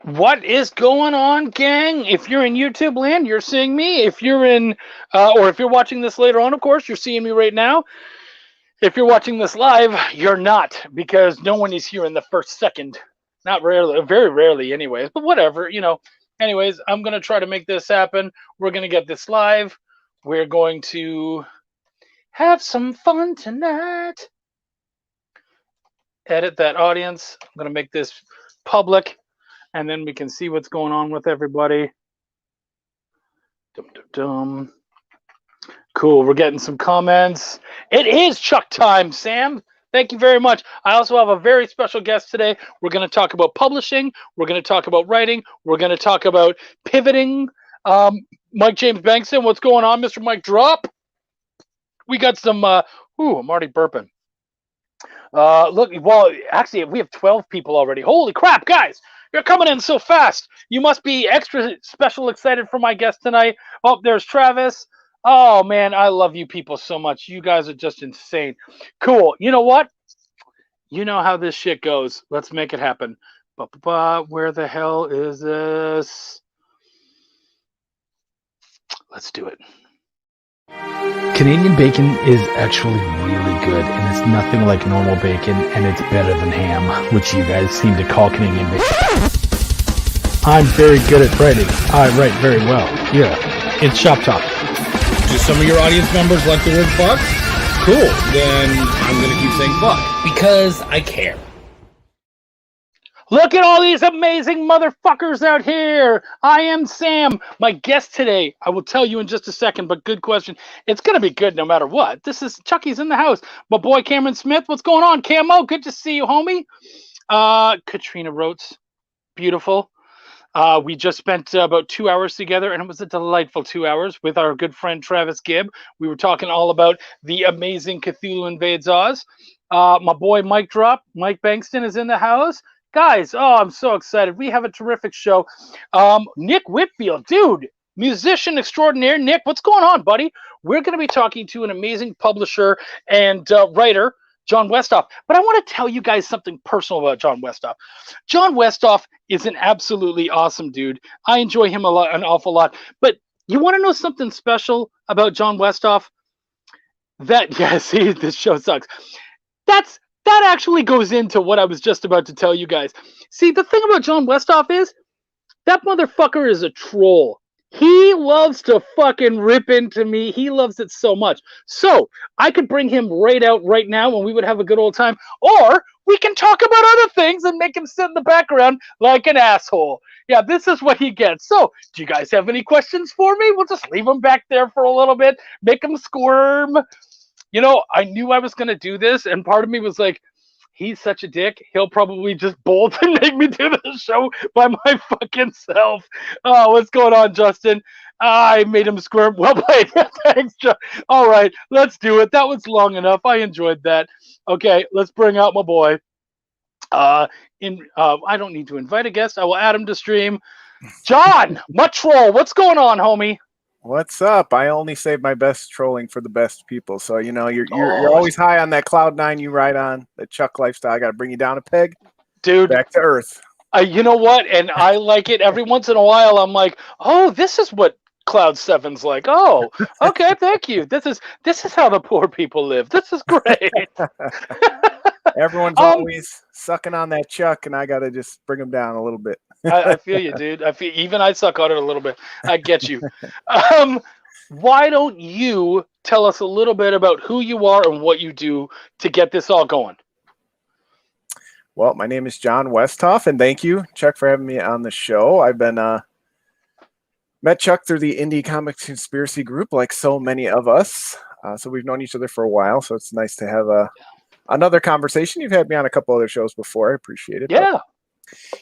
What is going on, gang? If you're in YouTube land, you're seeing me. If you're in, or if you're watching this later on, of course, you're seeing me right now. If you're watching this live, you're not, because no one is here in the first second. Not rarely, very rarely, anyways. But whatever, Anyways, I'm gonna try to make this happen. We're gonna get this live. We're going to have some fun tonight. Edit that audience. I'm gonna make this public, and then we can see what's going on with everybody. Dum, dum, dum. Cool. We're getting some comments. It is Chuck time, Sam. Thank you very much. I also have a very special guest today. We're going to talk about publishing. We're going to talk about writing. We're going to talk about pivoting. Mike James Bankston, what's going on, Mr. Mike Drop? We got some. I'm already burping. Look, well, actually, we have 12 people already. Holy crap, guys! You're coming in so fast. You must be extra special excited for my guest tonight. Oh, there's Travis. Oh, man, I love you people so much. You guys are just insane. Cool. You know what? You know how this shit goes. Let's make it happen. Where the hell is this? Let's do it. Canadian bacon is actually really good, and it's nothing like normal bacon, and it's better than ham, which you guys seem to call Canadian bacon. I'm very good at writing. I write very well. Yeah, it's Shop Talk. Do some of your audience members like the word fuck? Cool, then I'm going to keep saying fuck. Because I care. Look at all these amazing motherfuckers out here. I am Sam. My guest today, I will tell you in just a second, but good question. It's going to be good no matter what. This is Chucky's in the house. My boy Cameron Smith. What's going on, Camo? Good to see you, homie. Katrina Rotes. Beautiful. We just spent about 2 hours together, and it was a delightful 2 hours with our good friend Travis Gibb. We were talking all about the amazing Cthulhu Invades Oz. My boy Mike Bankston is in the house. Guys, I'm so excited. We have a terrific show. Nick Whitfield, dude, musician extraordinaire. Nick, what's going on, buddy? We're going to be talking to an amazing publisher and writer, John Westhoff. But I want to tell you guys something personal about John Westhoff. John Westhoff is an absolutely awesome dude. I enjoy him an awful lot. But you want to know something special about John Westhoff? See, this show sucks. That actually goes into what I was just about to tell you guys. See, the thing about John Westhoff is that motherfucker is a troll. He loves to fucking rip into me. He loves it so much. So I could bring him right out right now and we would have a good old time. Or we can talk about other things and make him sit in the background like an asshole. Yeah, this is what he gets. So do you guys have any questions for me? We'll just leave him back there for a little bit, make him squirm. I knew I was going to do this, and part of me was like, he's such a dick. He'll probably just bolt and make me do the show by my fucking self. Oh, what's going on, Justin? I made him squirm. Well played. Thanks, John. All right, let's do it. That was long enough. I enjoyed that. Okay, let's bring out my boy. I don't need to invite a guest. I will add him to stream. John, my troll. What's going on, homie? What's up? I only save my best trolling for the best people. So, you're always high on that cloud nine you ride on, the Chuck lifestyle. I got to bring you down a peg, dude, back to earth. You know what? And I like it. Every once in a while, I'm like, oh, this is what Cloud 7's like. Oh, okay, thank you. This is how the poor people live. This is great. Everyone's always sucking on that Chuck, and I got to just bring them down a little bit. I feel you, dude. I suck on it a little bit. I get you. Why don't you tell us a little bit about who you are and what you do to get this all going? Well, my name is John Westhoff, and thank you, Chuck, for having me on the show. I've been met Chuck through the Indie Comics Conspiracy Group, like so many of us. So we've known each other for a while, so it's nice to have another conversation. You've had me on a couple other shows before. I appreciate it. Yeah.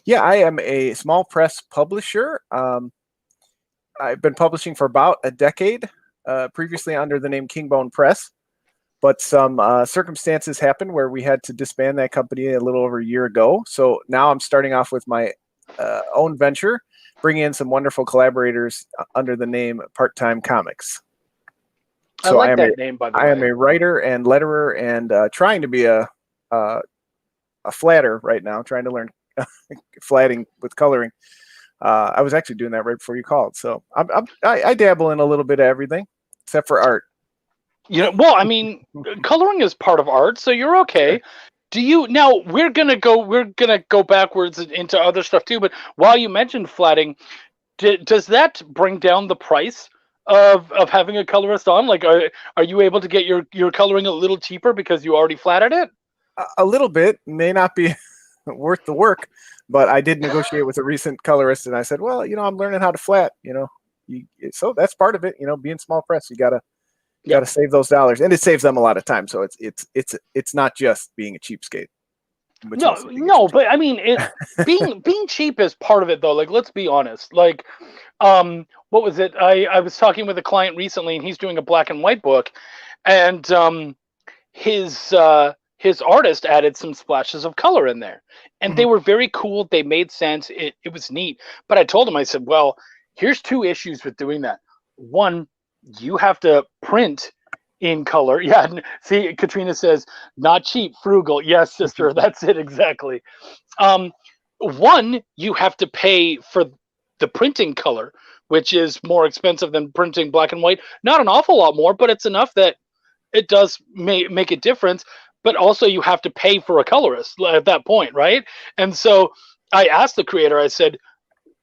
Yeah, I am a small press publisher. I've been publishing for about a decade, previously under the name Kingbone Press. But some circumstances happened where we had to disband that company a little over a year ago. So now I'm starting off with my own venture, bringing in some wonderful collaborators under the name Part-Time Comics. So I like that name, by the way. I am a writer and letterer and trying to be a flatter right now, trying to learn flatting with coloring. I was actually doing that right before you called. So I dabble in a little bit of everything except for art. Well, I mean, coloring is part of art, so you're okay. Sure. Do you now? We're gonna go backwards into other stuff too. But while you mentioned flatting, does that bring down the price of having a colorist on? Like, are you able to get your coloring a little cheaper because you already flatted it? A little bit may not be worth the work, but I did negotiate with a recent colorist, and I said, well, I'm learning how to flat. So that's part of it. Being small press, you gotta save those dollars, and it saves them a lot of time. So it's not just being a cheapskate. No, but I mean, being cheap is part of it, though. Like, let's be honest. Like, what was it? I was talking with a client recently, and he's doing a black and white book, and his artist added some splashes of color in there, and they were very cool. They made sense. It was neat. But I told him, I said, well, here's two issues with doing that. One, you have to print in color. Yeah, see, Katrina says, not cheap, frugal. Yes, sister, that's it exactly. One, you have to pay for the printing color, which is more expensive than printing black and white. Not an awful lot more, but it's enough that it does make a difference. But also you have to pay for a colorist at that point, right? And so I asked the creator, I said,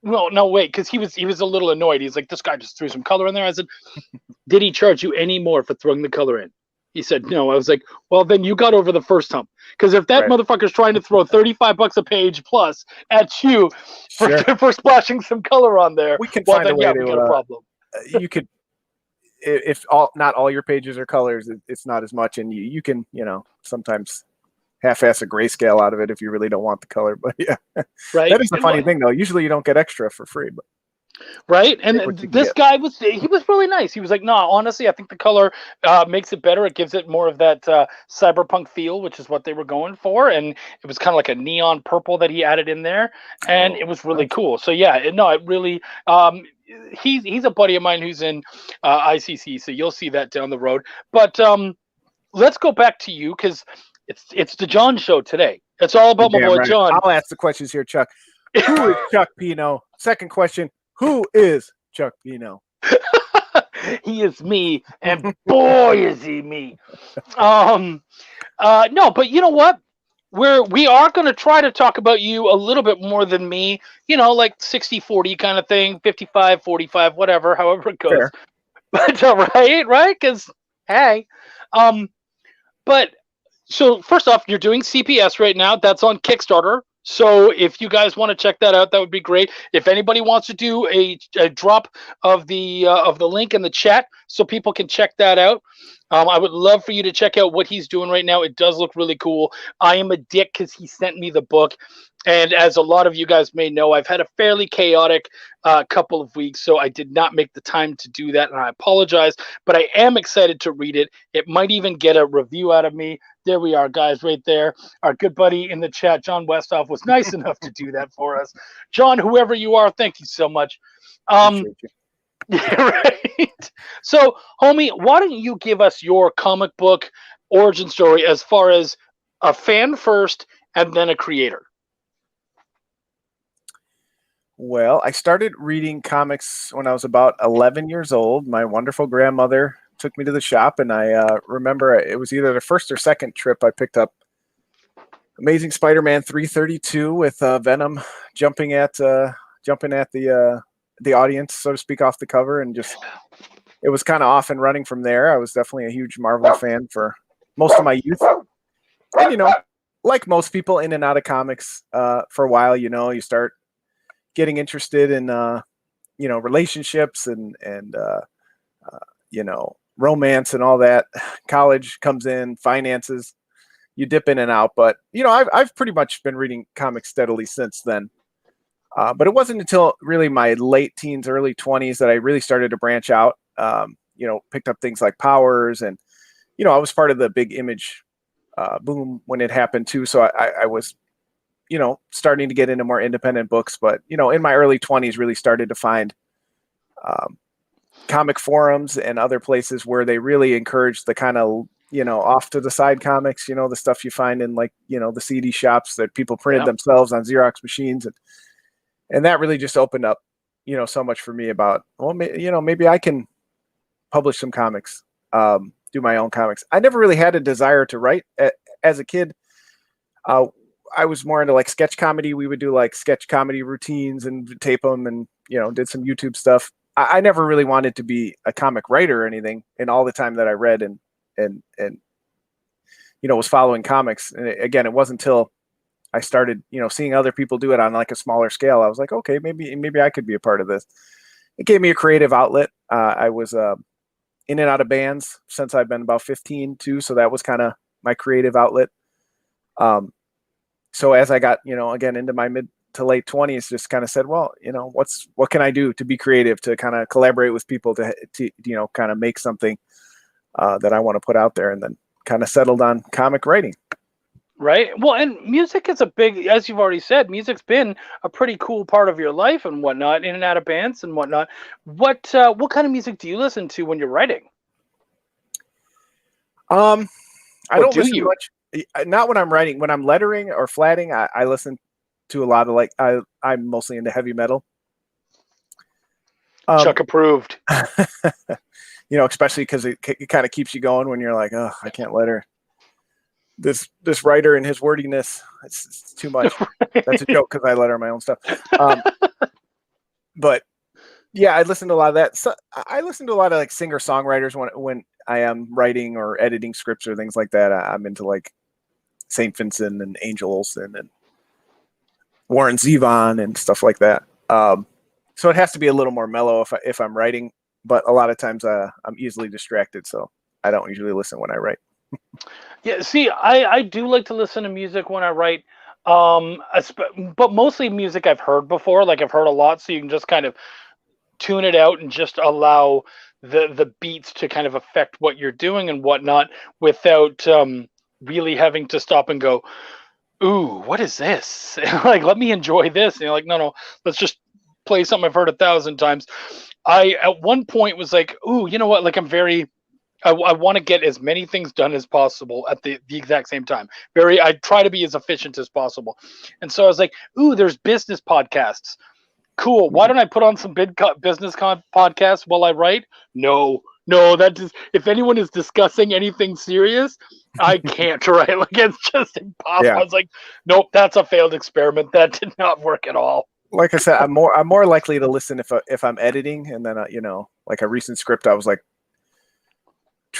well, no, wait, because he was a little annoyed. He's like, this guy just threw some color in there. I said, did he charge you any more for throwing the color in? He said, no. I was like, well, then you got over the first hump. Because if that motherfucker's trying to throw $35 a page plus at you for splashing some color on there, we can find a way to. We got a problem. You could, if not all your pages are colors, it's not as much, and you can sometimes half-ass a grayscale out of it if you really don't want the color. But yeah, right. That is the funny thing, though. Usually you don't get extra for free, but. Right, and this guy was really nice. He was like, no, honestly, I think the color makes it better. It gives it more of that cyberpunk feel, which is what they were going for, and it was kind of like a neon purple that he added in there, and it was really cool. So yeah, it really he's a buddy of mine who's in ICC, so you'll see that down the road. But let's go back to you, because it's the John show today. It's all about my boy John. I'll ask the questions here, Chuck. Who is Chuck Pino? Second question. Who is Chuck Pino? He is me, and boy is he me. No, but you know what? We are going to try to talk about you a little bit more than me. Like 60-40 kind of thing, 55-45, whatever, however it goes. Fair. But right? Because hey, but so first off, you're doing CPS right now. That's on Kickstarter. So if you guys want to check that out, that would be great. If anybody wants to do a drop of the link in the chat so people can check that out, I would love for you to check out what he's doing right now. It does look really cool. I am a dick because he sent me the book. And as a lot of you guys may know, I've had a fairly chaotic couple of weeks, so I did not make the time to do that, and I apologize. But I am excited to read it. It might even get a review out of me. There we are, guys, right there. Our good buddy in the chat, John Westhoff, was nice enough to do that for us. John, whoever you are, thank you so much. Yeah, right. So, homie, why don't you give us your comic book origin story as far as a fan first and then a creator? Well, I started reading comics when I was about 11 years old. My wonderful grandmother took me to the shop, and I remember it was either the first or second trip I picked up Amazing Spider-Man 332 with Venom jumping at the audience, so to speak, off the cover, and just it was kind of off and running from there. I was definitely a huge Marvel fan for most of my youth, and like most people in and out of comics for a while, you start getting interested in relationships and romance and all that. College comes in, finances, you dip in and out, but I've pretty much been reading comics steadily since then. But it wasn't until really my late teens, early 20s that I really started to branch out. Picked up things like Powers, and I was part of the big Image boom when it happened too. So I was starting to get into more independent books, but, in my early 20s, really started to find comic forums and other places where they really encouraged the kind of off to the side comics, the stuff you find in like, the CD shops that people printed Yeah. themselves on Xerox machines. And that really just opened up, so much for me about, well, maybe I can publish some comics, do my own comics. I never really had a desire to write as a kid. I was more into like sketch comedy. We would do like sketch comedy routines and tape them and, did some YouTube stuff. I never really wanted to be a comic writer or anything. And all the time that I read and was following comics. And again, it wasn't until I started, seeing other people do it on like a smaller scale. I was like, okay, maybe I could be a part of this. It gave me a creative outlet. I was in and out of bands since I've been about 15 too. So that was kind of my creative outlet. So as I got, again, into my mid to late 20s, just kind of said, well, what can I do to be creative, to kind of collaborate with people to kind of make something that I want to put out there, and then kind of settled on comic writing. Right. Well, and music is a big, as you've already said, music's been a pretty cool part of your life and whatnot, in and out of bands and whatnot. What kind of music do you listen to when you're writing? I don't listen you? much. Not when I'm writing. When I'm lettering or flatting, I listen to a lot of like, I'm mostly into heavy metal. Chuck approved. Especially because it kind of keeps you going when you're like, oh, I can't letter. This writer and his wordiness, it's too much. That's a joke because I letter my own stuff. But yeah, I listen to a lot of that. So I listen to a lot of like singer songwriters when I am writing or editing scripts or things like that. I'm into like St. Vincent and Angel Olsen and Warren Zevon and stuff like that. So it has to be a little more mellow if I'm writing, but a lot of times I'm easily distracted, so I don't usually listen when I write. Yeah, see, I do like to listen to music when I write, but mostly music I've heard before, like I've heard a lot, so you can just kind of tune it out and just allow the beats to kind of affect what you're doing and whatnot without really having to stop and go, ooh, what is this? Like, let me enjoy this. And you're like, no, let's just play something I've heard 1,000 times. I, at one point, was like, ooh, you know what? Like, I want to get as many things done as possible at the exact same time. I try to be as efficient as possible. And so I was like, ooh, there's business podcasts. Cool. Why don't I put on some business podcasts while I write? No, that just, if anyone is discussing anything serious, I can't write. Like, it's just impossible. Yeah. I was like, nope, that's a failed experiment. That did not work at all. Like I said, I'm more likely to listen if I'm editing, and then like a recent script, I was like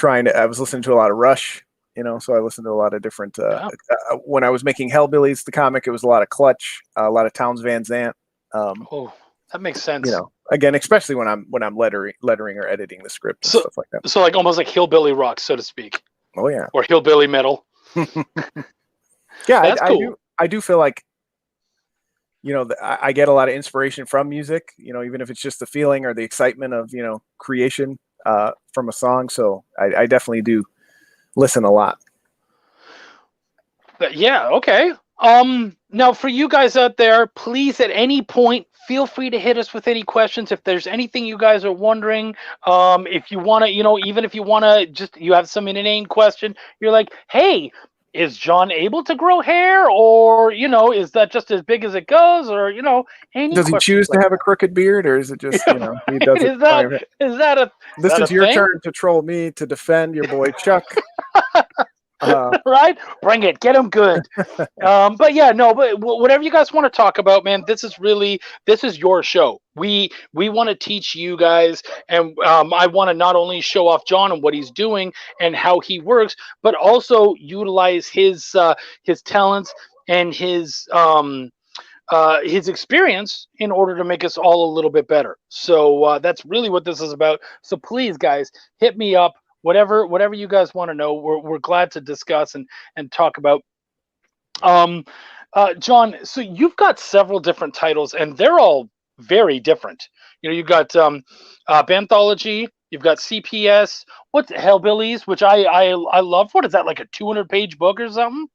I was listening to a lot of Rush, so I listened to a lot of different. When I was making Hellbillies, the comic, it was a lot of Clutch, a lot of Townes Van Zandt. That makes sense. Again, especially when I'm lettering or editing the script and stuff like that. So like almost like hillbilly rock, so to speak. Oh yeah. Or hillbilly metal. Yeah, that's cool. I do feel like, I get a lot of inspiration from music, even if it's just the feeling or the excitement of, creation from a song. So I definitely do listen a lot. Yeah. Okay. Now for you guys out there, please at any point, feel free to hit us with any questions. If there's anything you guys are wondering, if you want to, even if you want to you have some inane question, you're like, hey, is John able to grow hair, or, is that just as big as it goes, or, any does he choose to have a crooked beard, or is it just, he does is that this is your thing? turn to troll me, to defend your boy Chuck. Right? Bring it. Get him good. But yeah, no, but whatever you guys want to talk about, man, this is your show. We want to teach you guys, and I want to not only show off John and what he's doing and how he works, but also utilize his talents and his experience in order to make us all a little bit better. So that's really what this is about. So please, guys, hit me up. Whatever you guys want to know, we're glad to discuss and talk about. John, so you've got several different titles, and they're all very different. You've got Banthology, you've got CPS, what's Hellbillies, which I love. What is that, like a 200-page book or something?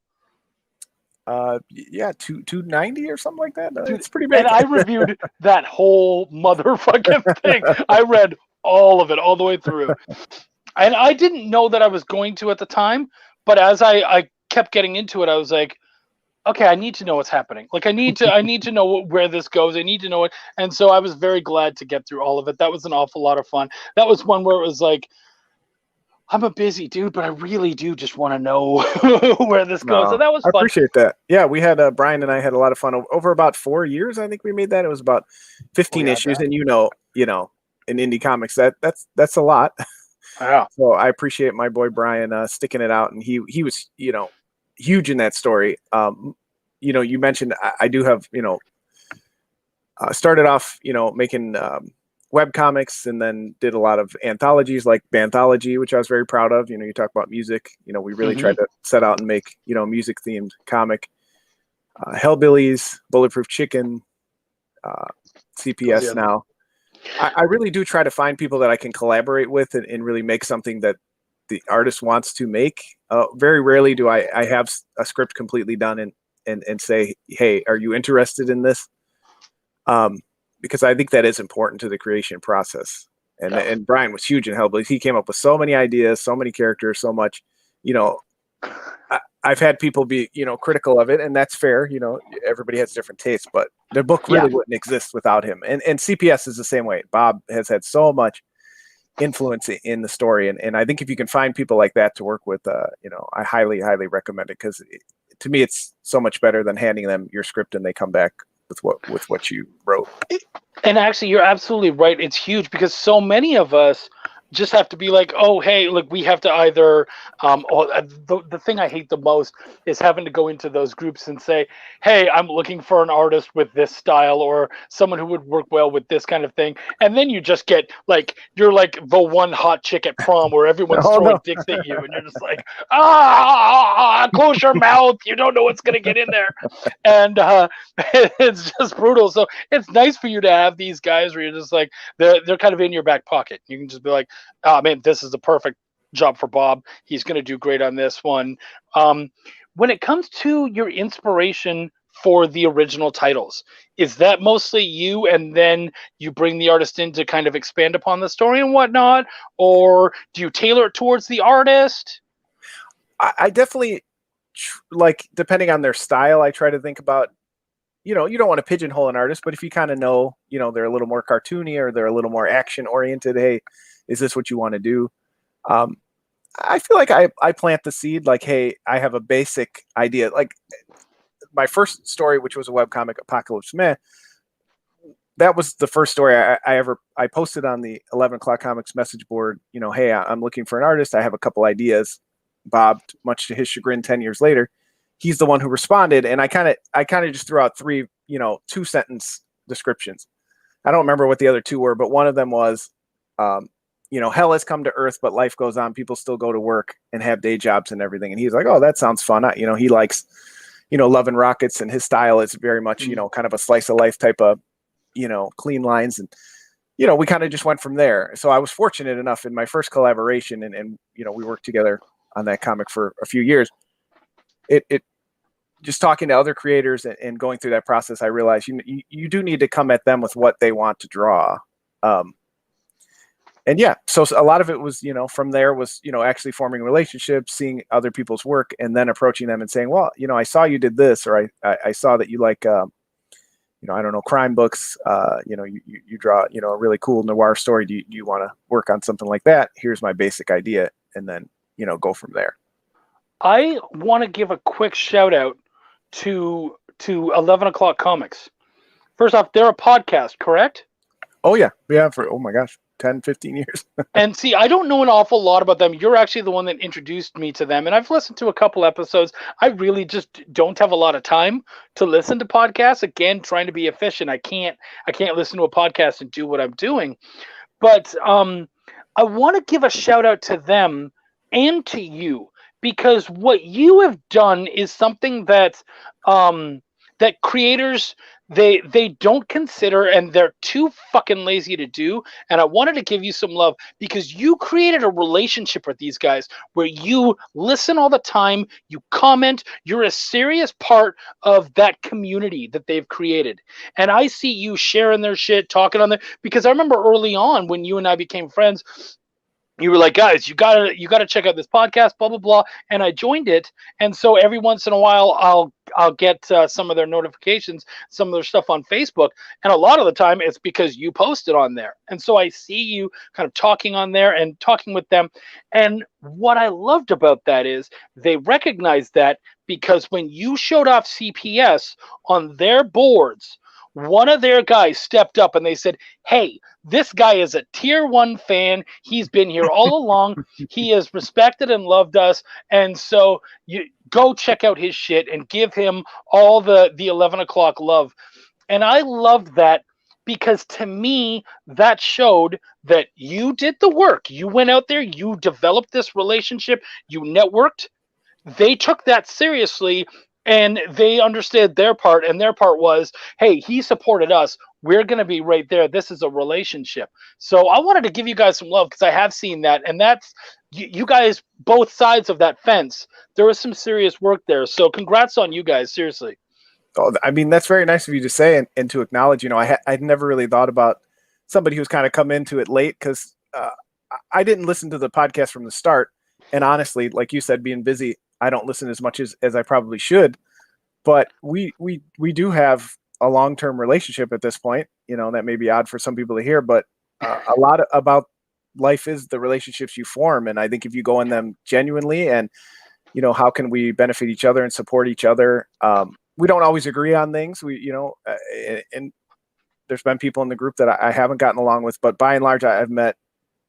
Yeah, 290 or something like that. It's pretty big. And I reviewed that whole motherfucking thing. I read all of it all the way through. And I didn't know that I was going to at the time, but as I kept getting into it, I was like, okay, I need to know what's happening. Like I need to know where this goes. I need to know it. And so I was very glad to get through all of it. That was an awful lot of fun. That was one where it was like, I'm a busy dude, but I really do just want to know where this goes. So that was I fun. appreciate that. Yeah, we had Brian and I had a lot of fun over about 4 years. I think we made that. It was about 15 issues, and you know, in indie comics that's a lot. Yeah. So I appreciate my boy Brian sticking it out, and he was huge in that story. You mentioned I do have started off making web comics, and then did a lot of anthologies like Banthology, which I was very proud of. You talk about music. We really tried to set out and make music themed comic. Hellbillies, Bulletproof Chicken, CPS now. I really do try to find people that I can collaborate with and really make something that the artist wants to make. Very rarely do I have a script completely done and say, hey, are you interested in this? Because I think that is important to the creation process. And Brian was huge in Hellbillies. He came up with so many ideas, so many characters, so much. I've had people be critical of it, and that's fair. Everybody has different tastes, but the book really wouldn't exist without him. And CPS is the same way. Bob has had so much influence in the story, and I think if you can find people like that to work with, I highly recommend it, because to me it's so much better than handing them your script and they come back with what you wrote. And actually, you're absolutely right. It's huge because so many of us just have to be like, oh, hey, look, we have to either the thing I hate the most is having to go into those groups and say, hey, I'm looking for an artist with this style or someone who would work well with this kind of thing. And then you just get like, you're like the one hot chick at prom where everyone's throwing dicks at you and you're just like, close your mouth. You don't know what's going to get in there. And it's just brutal. So it's nice for you to have these guys where you're just like, they're kind of in your back pocket. You can just be like, oh man, this is the perfect job for Bob. He's going to do great on this one. When it comes to your inspiration for the original titles, is that mostly you and then you bring the artist in to kind of expand upon the story and whatnot? Or do you tailor it towards the artist? I definitely, depending on their style, I try to think about, you don't want to pigeonhole an artist, but if you kind of know, they're a little more cartoony or they're a little more action oriented, hey, is this what you want to do? I feel like I plant the seed, like, hey, I have a basic idea. Like my first story, which was a webcomic, Apocalypse Man, that was the first story I posted on the 11 O'Clock Comics message board. Hey, I'm looking for an artist. I have a couple ideas. Bob, much to his chagrin, 10 years later, he's the one who responded. And I kind of just threw out 3, 2-sentence descriptions. I don't remember what the other 2 were, but one of them was, hell has come to earth, but life goes on. People still go to work and have day jobs and everything. And he's like, oh, that sounds fun. He likes, Love and Rockets, and his style is very much, kind of a slice of life type of, clean lines. And, we kind of just went from there. So I was fortunate enough in my first collaboration and we worked together on that comic for a few years. It just talking to other creators and going through that process, I realized you do need to come at them with what they want to draw. And yeah, so a lot of it was, from there was, actually forming relationships, seeing other people's work, and then approaching them and saying, well, I saw you did this, or I saw that you like, I don't know, crime books, you draw, a really cool noir story. Do you want to work on something like that? Here's my basic idea. And then, go from there. I want to give a quick shout out to 11 O'Clock Comics. First off, they're a podcast, correct? Oh yeah. Yeah. For, oh my gosh, 10, 15 years. And see, I don't know an awful lot about them. You're actually the one that introduced me to them. And I've listened to a couple episodes. I really just don't have a lot of time to listen to podcasts. Again, trying to be efficient. I can't listen to a podcast and do what I'm doing. But I want to give a shout out to them and to you, because what you have done is something that that creators they don't consider, and they're too fucking lazy to do. And I wanted to give you some love because you created a relationship with these guys where you listen all the time, you comment, you're a serious part of that community that they've created. And I see you sharing their shit, talking on there, because I remember early on when you and I became friends, you were like, guys, you gotta check out this podcast, blah blah blah, and I joined it. And so every once in a while, I'll get some of their notifications, some of their stuff on Facebook, and a lot of the time it's because you posted on there. And so I see you kind of talking on there and talking with them. And what I loved about that is they recognized that, because when you showed off CPS on their boards, one of their guys stepped up and they said, hey, this guy is a tier 1 fan. He's been here all along. He has respected and loved us. And so you go check out his shit and give him all the 11 o'clock love. And I loved that, because to me, that showed that you did the work. You went out there, you developed this relationship, you networked. They took that seriously, and they understood their part, and their part was, hey, he supported us. We're going to be right there. This is a relationship. So I wanted to give you guys some love, because I have seen that, and that's you guys, both sides of that fence. There was some serious work there. So congrats on you guys, seriously. Oh, I mean, that's very nice of you to say and to acknowledge. You know, I'd never really thought about somebody who's kind of come into it late, because I didn't listen to the podcast from the start. And honestly, like you said, being busy, I don't listen as much as I probably should. But we do have a long-term relationship at this point. You know, that may be odd for some people to hear, but a lot about life is the relationships you form. And I think if you go in them genuinely, and, you know, how can we benefit each other and support each other? We don't always agree on things. And there's been people in the group that I haven't gotten along with, but by and large, I've met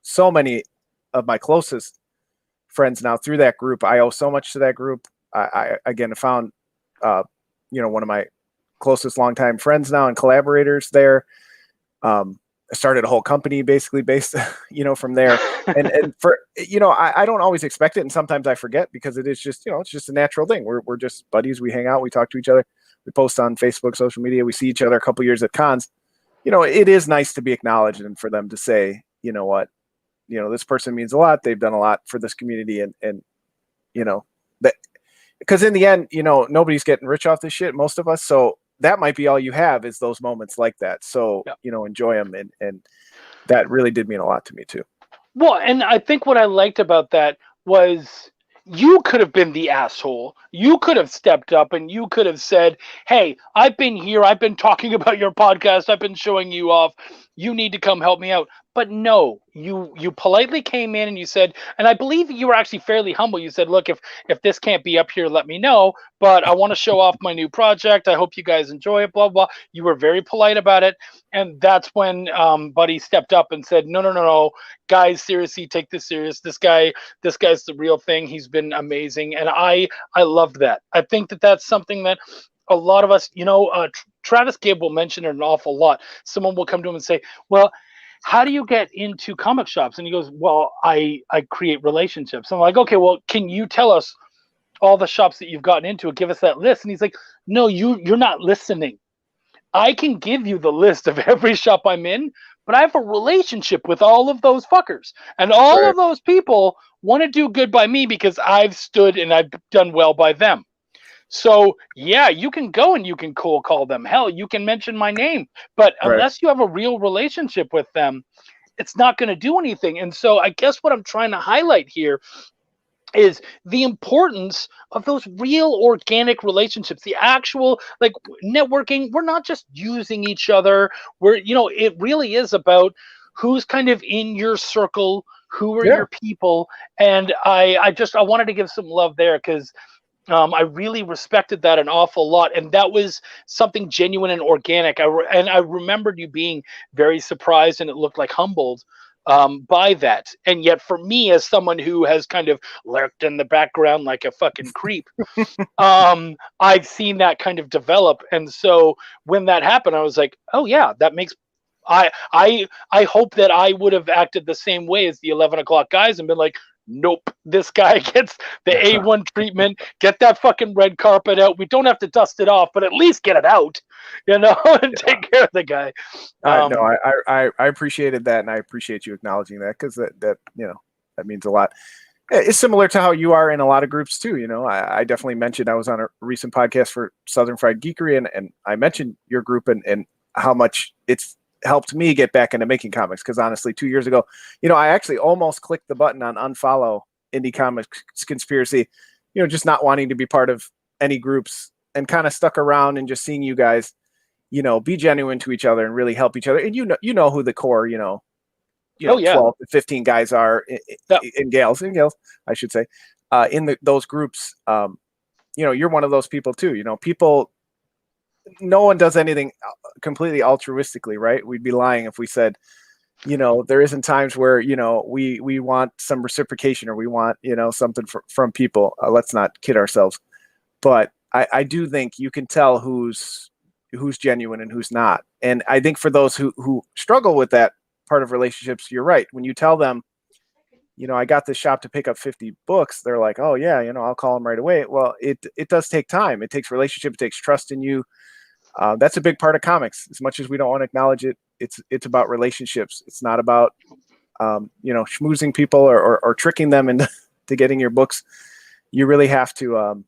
so many of my closest friends now through that group. I owe so much to that group. I again found, one of my closest longtime friends now and collaborators there. I started a whole company basically based, from there. And for, I don't always expect it. And sometimes I forget, because it is just, it's just a natural thing. We're just buddies. We hang out, we talk to each other, we post on Facebook, social media, we see each other a couple years at cons. It is nice to be acknowledged, and for them to say, you know what, this person means a lot. They've done a lot for this community, and that, because in the end, nobody's getting rich off this shit, most of us. So that might be all you have, is those moments like that. So, enjoy them. And that really did mean a lot to me too. Well, and I think what I liked about that was, you could have been the asshole. You could have stepped up and you could have said, hey, I've been here. I've been talking about your podcast. I've been showing you off. You need to come help me out. But no, you politely came in and you said, and I believe you were actually fairly humble. You said, look, if this can't be up here, let me know. But I want to show off my new project. I hope you guys enjoy it, blah, blah. You were very polite about it. And that's when Buddy stepped up and said, no, guys, seriously, take this serious. This guy's the real thing. He's been amazing. And I loved that. I think that's something that a lot of us, Travis Gibb will mention it an awful lot. Someone will come to him and say, well, how do you get into comic shops? And he goes, well, I create relationships. I'm like, okay, well, can you tell us all the shops that you've gotten into? Give us that list. And he's like, no, you're not listening. I can give you the list of every shop I'm in, but I have a relationship with all of those fuckers. And all of those people want to do good by me because I've stood and I've done well by them. So, yeah, you can go and you can cold call them. Hell, you can mention my name. But unless you have a real relationship with them, it's not going to do anything. And so I guess what I'm trying to highlight here is the importance of those real organic relationships, the actual like networking. We're not just using each other. It really is about who's kind of in your circle, who are your people. And I wanted to give some love there, because I really respected that an awful lot, and that was something genuine and organic. I remembered you being very surprised, and it looked like humbled by that. And yet, for me, as someone who has kind of lurked in the background like a fucking creep, I've seen that kind of develop. And so when that happened, I was like, oh yeah, that makes. I hope that I would have acted the same way as the 11 o'clock guys and been like, nope, this guy gets the A1 treatment. Get that fucking red carpet out. We don't have to dust it off, but at least get it out, and take care of the guy. No, I appreciated that, and I appreciate you acknowledging that, because that means a lot. It's similar to how you are in a lot of groups too. I definitely mentioned I was on a recent podcast for Southern Fried Geekery, and I mentioned your group and how much it's helped me get back into making comics. Because honestly, 2 years ago, I actually almost clicked the button on unfollow Indie Comics Conspiracy, just not wanting to be part of any groups, and kind of stuck around and just seeing you guys, be genuine to each other and really help each other. And who the core, Oh, yeah. 12 to 15 guys are Yeah. and gals, I should say, in those groups. You're one of those people too. No one does anything completely altruistically, right? We'd be lying if we said, there isn't times where, we want some reciprocation, or we want, something from people. Let's not kid ourselves. But I do think you can tell who's genuine and who's not. And I think for those who struggle with that part of relationships, you're right. When you tell them, I got this shop to pick up 50 books, they're like, oh yeah, I'll call them right away. Well, it does take time. It takes relationship. It takes trust in you. That's a big part of comics. As much as we don't want to acknowledge it, it's about relationships. It's not about, schmoozing people or tricking them into getting your books. You really have to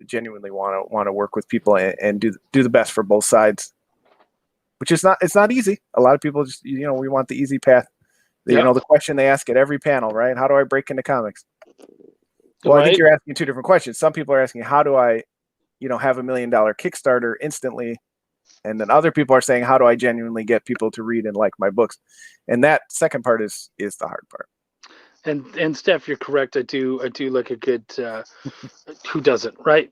genuinely want to work with people and do the best for both sides, which is it's not easy. A lot of people just, we want the easy path. The question they ask at every panel, right? How do I break into comics? Well, right. I think you're asking two different questions. Some people are asking, how do I, have $1 million Kickstarter instantly? And then other people are saying, how do I genuinely get people to read and like my books? And that second part is the hard part. And Steph, you're correct. I do like a good who doesn't, right?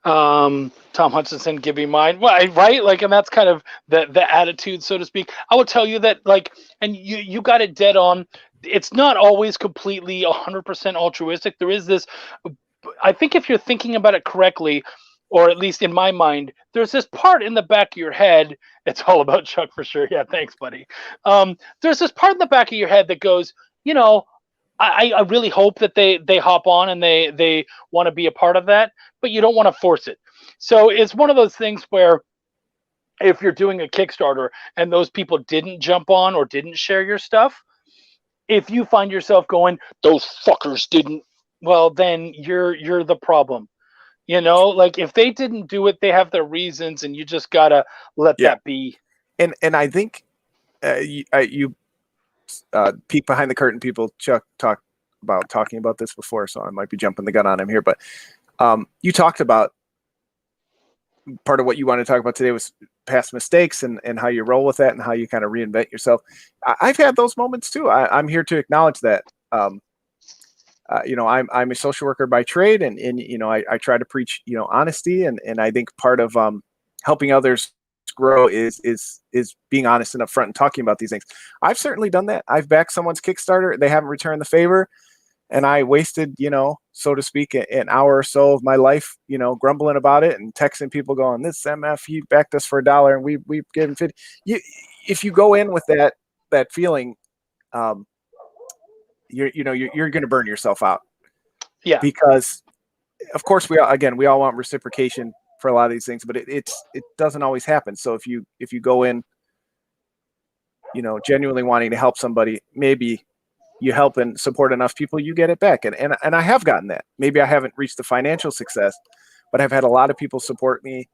Tom Hutchinson, give me mine. Well, right? Like, and that's kind of the attitude, so to speak. I will tell you that, like, and you got it dead on. It's not always completely 100% altruistic. There is this, I think if you're thinking about it correctly, or at least in my mind, there's this part in the back of your head. It's all about Chuck for sure. Yeah, thanks, buddy. There's this part in the back of your head that goes, I really hope that they hop on and they want to be a part of that, but you don't want to force it. So it's one of those things where if you're doing a Kickstarter and those people didn't jump on or didn't share your stuff, if you find yourself going, those fuckers didn't, well, then you're the problem. Like if they didn't do it, they have their reasons, and you just gotta let that be. And I think you peek behind the curtain. Chuck talking about this before, so I might be jumping the gun on him here. But you talked about part of what you wanted to talk about today was past mistakes and how you roll with that and how you kind of reinvent yourself. I've had those moments too. I'm here to acknowledge that. I'm a social worker by trade, and I try to preach honesty, and I think part of helping others grow is being honest and upfront and talking about these things. I've certainly done that. I've backed someone's Kickstarter, they haven't returned the favor, and I wasted, so to speak, an hour or so of my life, grumbling about it and texting people going, this MF, he backed us for $1 and we gave him 50. If you go in with that feeling, you're going to burn yourself out. Yeah. Because of course we all want reciprocation for a lot of these things, but it doesn't always happen. So if you go in, genuinely wanting to help somebody, maybe you help and support enough people, you get it back. And I have gotten that. Maybe I haven't reached the financial success, but I've had a lot of people support me,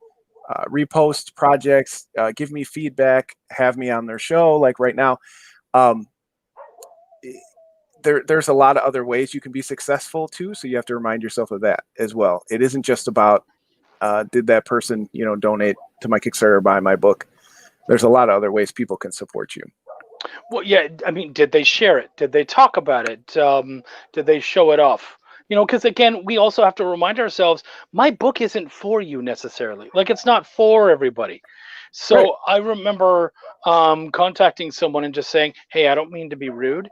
repost projects, give me feedback, have me on their show. Like right now, there's a lot of other ways you can be successful too. So you have to remind yourself of that as well. It isn't just about, did that person, donate to my Kickstarter or buy my book? There's a lot of other ways people can support you. Well, yeah. I mean, did they share it? Did they talk about it? Did they show it off? Because again, we also have to remind ourselves, my book isn't for you necessarily. Like, it's not for everybody. So right. I remember contacting someone and just saying, hey, I don't mean to be rude.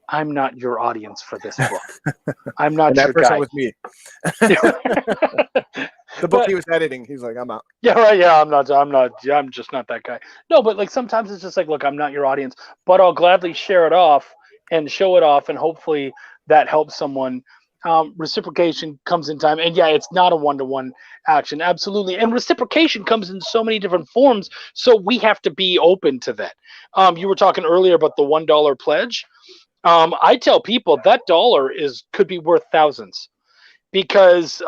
I'm not your audience for this book. I'm not your guy. That person was me. The book he was editing, he's like, I'm out. Yeah, right. Yeah, I'm just not that guy. No, but like sometimes it's just like, look, I'm not your audience, but I'll gladly share it off and show it off, and hopefully that helps someone. Reciprocation comes in time, and yeah, it's not a one-to-one action, absolutely. And reciprocation comes in so many different forms, so we have to be open to that. You were talking earlier about the $1 pledge. I tell people that dollar could be worth thousands, because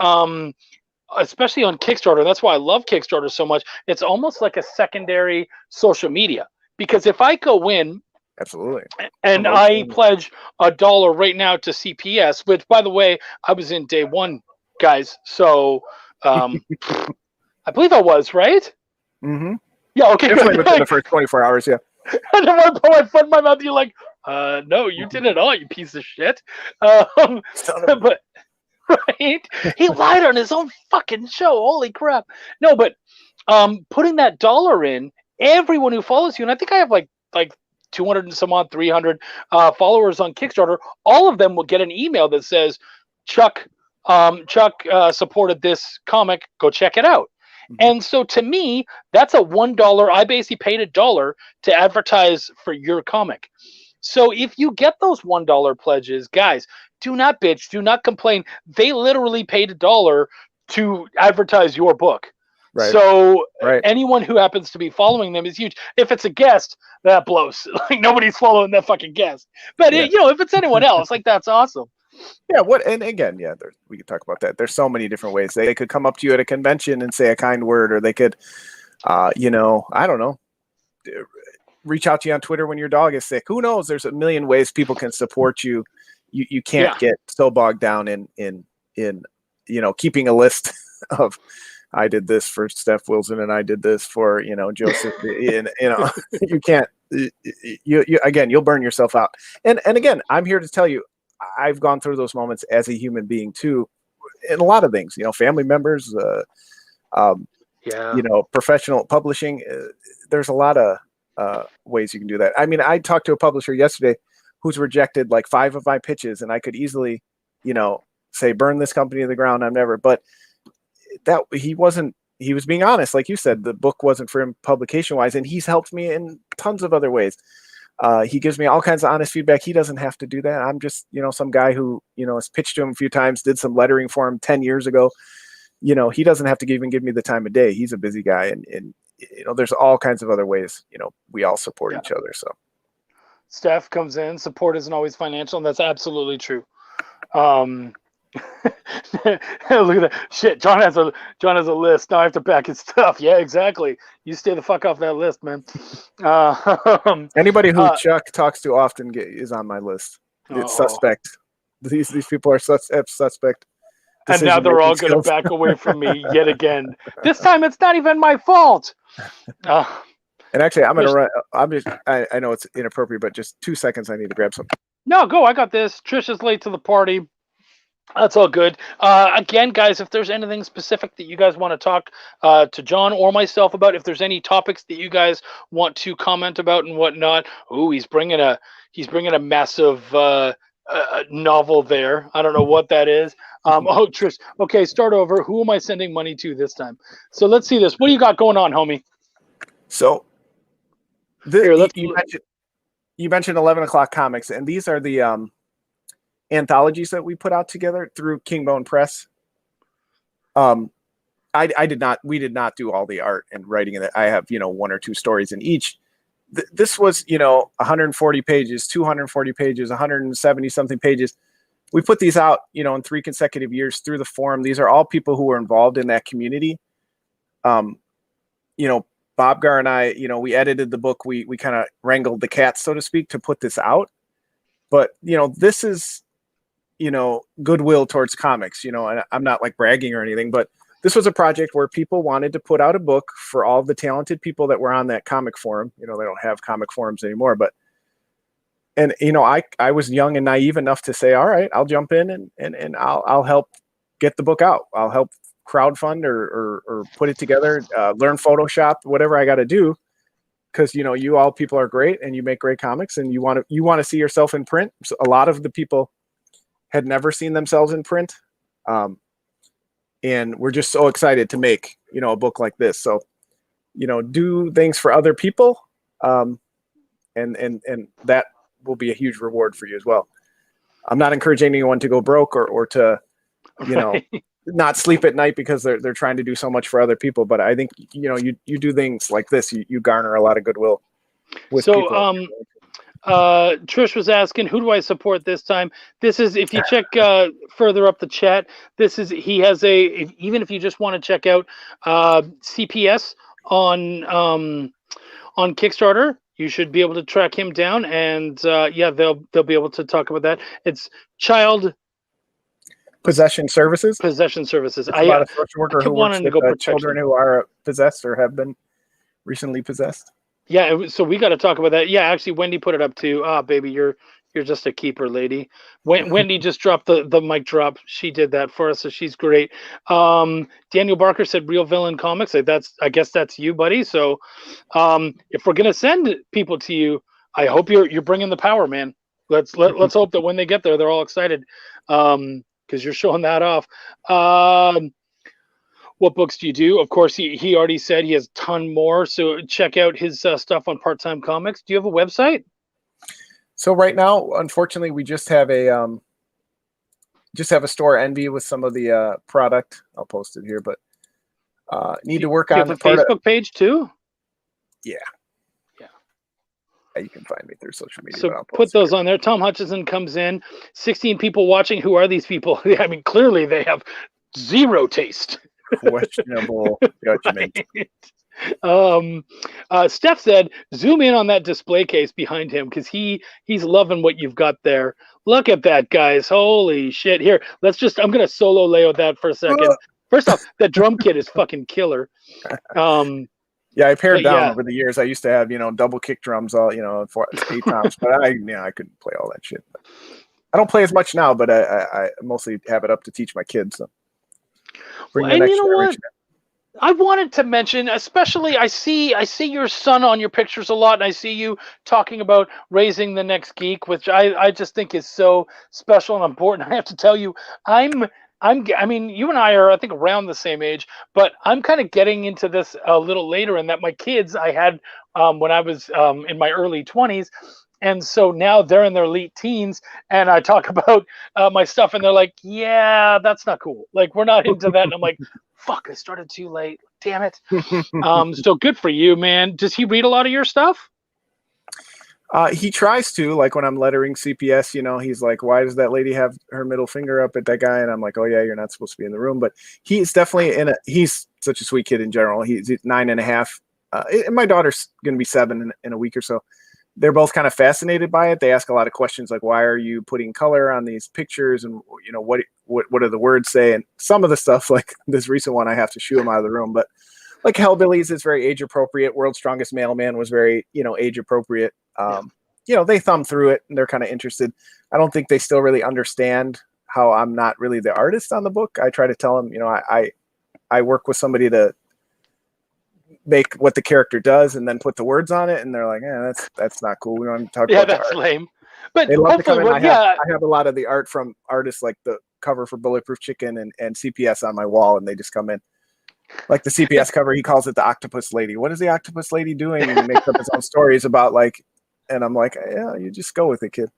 especially on Kickstarter. That's why I love Kickstarter so much. It's almost like a secondary social media, because if I go in Absolutely. and I pledge $1 right now to CPS, which, by the way, I was in day one, guys. So I believe I was, right? Mm-hmm. Yeah, okay. Definitely within the first 24 hours, yeah. And then I put my foot in my mouth, you're like, no, you did it all, you piece of shit. But right? He lied on his own fucking show. Holy crap. No, but putting that $1 in, everyone who follows you, and I think I have like 200 and some odd, 300 followers on Kickstarter, all of them will get an email that says, Chuck supported this comic, go check it out. And so to me, that's a $1. I basically paid $1 to advertise for your comic. So if you get those $1 pledges, guys, do not bitch, do not complain. They literally paid $1 to advertise your book. Right. So anyone who happens to be following them is huge. If it's a guest, that blows. Like nobody's following that fucking guest. But if it's anyone else, like that's awesome. Yeah, and again, we could talk about that. There's so many different ways. They could come up to you at a convention and say a kind word, or they could, I don't know, reach out to you on Twitter when your dog is sick. Who knows? There's a million ways people can support you. You can't get so bogged down in keeping a list of, I did this for Steph Wilson and I did this for, Joseph, you can't, you'll burn yourself out. And again, I'm here to tell you, I've gone through those moments as a human being too, in a lot of things, family members, professional publishing. There's a lot of ways you can do that. I mean, I talked to a publisher yesterday who's rejected like 5 of my pitches, and I could easily, say, burn this company to the ground. I'm never, but that he was being honest. Like you said, the book wasn't for him publication wise, and he's helped me in tons of other ways. He gives me all kinds of honest feedback. He doesn't have to do that. I'm just, some guy who, has pitched to him a few times, did some lettering for him 10 years ago. He doesn't have to even give me the time of day. He's a busy guy. And there's all kinds of other ways, we all support each other. So Steph comes in, support isn't always financial. And that's absolutely true. Look at that shit. John has a list. Now I have to pack his stuff. Yeah, exactly. You stay the fuck off that list, man. Anybody who Chuck talks to often is on my list. It's suspect. These people are suspect. And now they're all going to back away from me yet again. This time it's not even my fault. And actually, I'm going to run. I know it's inappropriate, but just 2 seconds. I need to grab something. No, go. I got this. Trish is late to the party. That's all good. Again, guys, if there's anything specific that you guys want to talk to John or myself about, if there's any topics that you guys want to comment about and whatnot, he's bringing a massive novel there. I don't know what that is. Trish. Okay, start over. Who am I sending money to this time? So let's see this. What do you got going on, homie? So you mentioned 11 O'Clock Comics, and these are the anthologies that we put out together through Kingbone Press. We did not do all the art and writing in it. I have, 1 or 2 stories in each. This was, 140 pages, 240 pages, 170 something pages. We put these out, in 3 consecutive years through the forum. These are all people who were involved in that community. Bob Gar and I, we edited the book. We kind of wrangled the cats, so to speak, to put this out. But, this is, goodwill towards comics, and I'm not like bragging or anything, but this was a project where people wanted to put out a book for all the talented people that were on that comic forum. They don't have comic forums anymore, and I was young and naive enough to say, all right, I'll jump in and I'll help get the book out. I'll help crowdfund or put it together, learn Photoshop, whatever I got to do. Cause you all people are great and you make great comics and you want to see yourself in print. So a lot of the people had never seen themselves in print. And we're just so excited to make, a book like this. So, do things for other people. And that will be a huge reward for you as well. I'm not encouraging anyone to go broke or to, not sleep at night because they're trying to do so much for other people. But I think, you do things like this, you garner a lot of goodwill with people. Trish was asking, who do I support this time? This is, if you check further up the chat, this is, he has even if you just want to check out CPS on Kickstarter, you should be able to track him down, and yeah, they'll be able to talk about that. It's Child Possession Services. Possession Services. It's about a social worker who works with children who are possessed or have been recently possessed. Yeah, so we got to talk about that. Yeah, actually, Wendy put it up too. Ah, baby, you're just a keeper, lady. Wendy just dropped the mic drop. She did that for us, so she's great. Daniel Barker said Real Villain Comics. I guess that's you, buddy. So if we're gonna send people to you, I hope you're bringing the power, man. Let's hope that when they get there, they're all excited, because you're showing that off. What books do you do? Of course, he already said he has a ton more. So check out his stuff on Part Time Comics. Do you have a website? So right now, unfortunately, we just have a store envy with some of the product. I'll post it here, but need to work on the Facebook page too. Yeah, you can find me through social media. So put those on there. Tom Hutchison comes in. 16 people watching. Who are these people? I mean, clearly they have zero taste. Questionable judgment. Steph said, zoom in on that display case behind him, because he's loving what you've got there. Look at that, guys. Holy shit. Here, I'm gonna solo Leo that for a second. First off, that drum kit is fucking killer. Yeah, I pared down over the years. I used to have, double kick drums all, 8 times, but I couldn't play all that shit. I don't play as much now, but I mostly have it up to teach my kids. So. Well, and you know what? I wanted to mention, especially I see your son on your pictures a lot, and I see you talking about raising the next geek, which I just think is so special and important. I have to tell you, I mean, you and I are, I think, around the same age, but I'm kind of getting into this a little later, in that my kids I had when I was in my early 20s. And so now they're in their late teens, and I talk about my stuff, and they're like, yeah, that's not cool. Like, we're not into that. And I'm like, fuck, I started too late. Damn it. So good for you, man. Does he read a lot of your stuff? He tries to, like when I'm lettering CPS, he's like, why does that lady have her middle finger up at that guy? And I'm like, oh yeah, you're not supposed to be in the room. But he's definitely he's such a sweet kid in general. He's 9.5. And my daughter's going to be 7 in a week or so. They're both kind of fascinated by it. They ask a lot of questions like, why are you putting color on these pictures? And, what do the words say? And some of the stuff, like this recent one, I have to shoo him out of the room. But like Hellbillies is very age appropriate. World's Strongest Mailman was very, age appropriate. They thumb through it and they're kind of interested. I don't think they still really understand how I'm not really the artist on the book. I try to tell them, I work with somebody to make what the character does and then put the words on it, and they're like, that's not cool. We don't talk about that's lame. But they love to come in. I have a lot of the art from artists, like the cover for Bulletproof Chicken and CPS on my wall, and they just come in. Like the CPS cover, he calls it the Octopus Lady. What is the Octopus Lady doing? And he makes up his own stories about and I'm like, yeah, you just go with it, kid.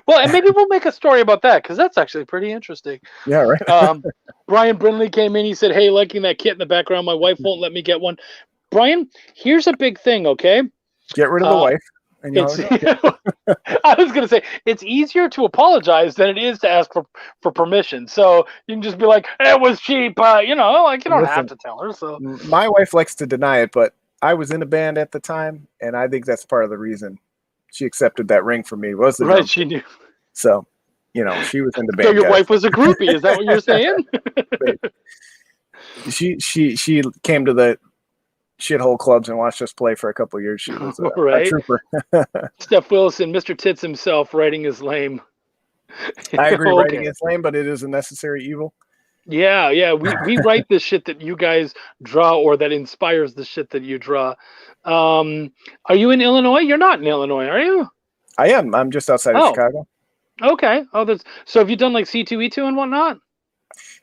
Well, and maybe we'll make a story about that, because that's actually pretty interesting. Yeah, right. Brian Brindley came in. He said, hey, liking that kit in the background. My wife won't let me get one. Brian, here's a big thing, okay? Get rid of the wife. And I was going to say, it's easier to apologize than it is to ask for permission. So you can just be like, it was cheap. You don't have to tell her. So my wife likes to deny it, but I was in a band at the time, and I think that's part of the reason she accepted that ring from me. Was the right? She knew. So, she was in the band. So your wife was a groupie. Is that what you're saying? She came to the shithole clubs and watched us play for a couple of years. She was a trooper. Steph Wilson, Mr. Tits himself, writing is lame. I agree, writing is lame, but it is a necessary evil. Yeah. We write the shit that you guys draw, or that inspires the shit that you draw. Are you in Illinois? You're not in Illinois, are you? I am. I'm just outside of Chicago. Okay. So have you done like C2E2 and whatnot?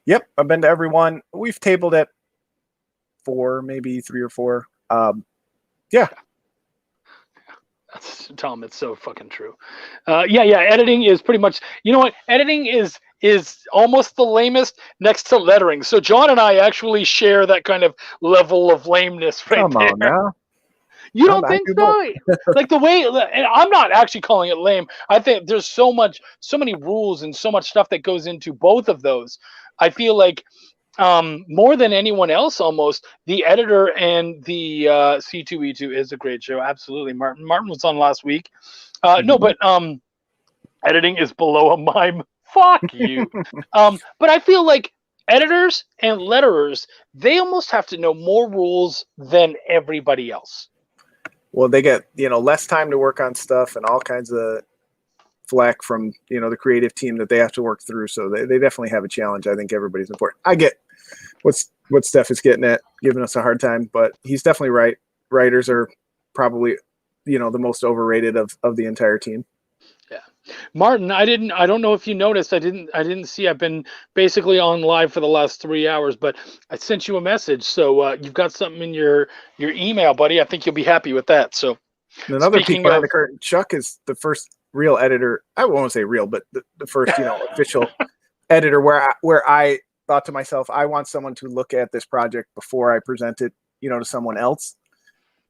Yep. I've been to every one. We've tabled at 4, maybe 3 or 4. Yeah. Tom, it's so fucking true. Editing is pretty much, you know what? Editing is almost the lamest next to lettering. So John and I actually share that kind of level of lameness right there. Come on now. You No, don't I think do so? Like the way, and I'm not actually calling it lame. I think there's so many rules and so much stuff that goes into both of those. I feel like more than anyone else, almost the editor and the C2E2 is a great show. Absolutely, Martin was on last week. No, but editing is below a mime. Fuck you. But I feel like editors and letterers, they almost have to know more rules than everybody else. Well, they get, less time to work on stuff and all kinds of flack from, the creative team that they have to work through. So they definitely have a challenge. I think everybody's important. I get what Steph is getting at, giving us a hard time, but he's definitely right. Writers are probably, the most overrated of the entire team. Yeah. Martin, I don't know if you noticed, I didn't see, I've been basically on live for the last 3 hours, but I sent you a message. So you've got something in your email, buddy. I think you'll be happy with that. So another peek behind the curtain, Chuck is the first real editor. I won't say real, but the first, official editor where I thought to myself, I want someone to look at this project before I present it, to someone else.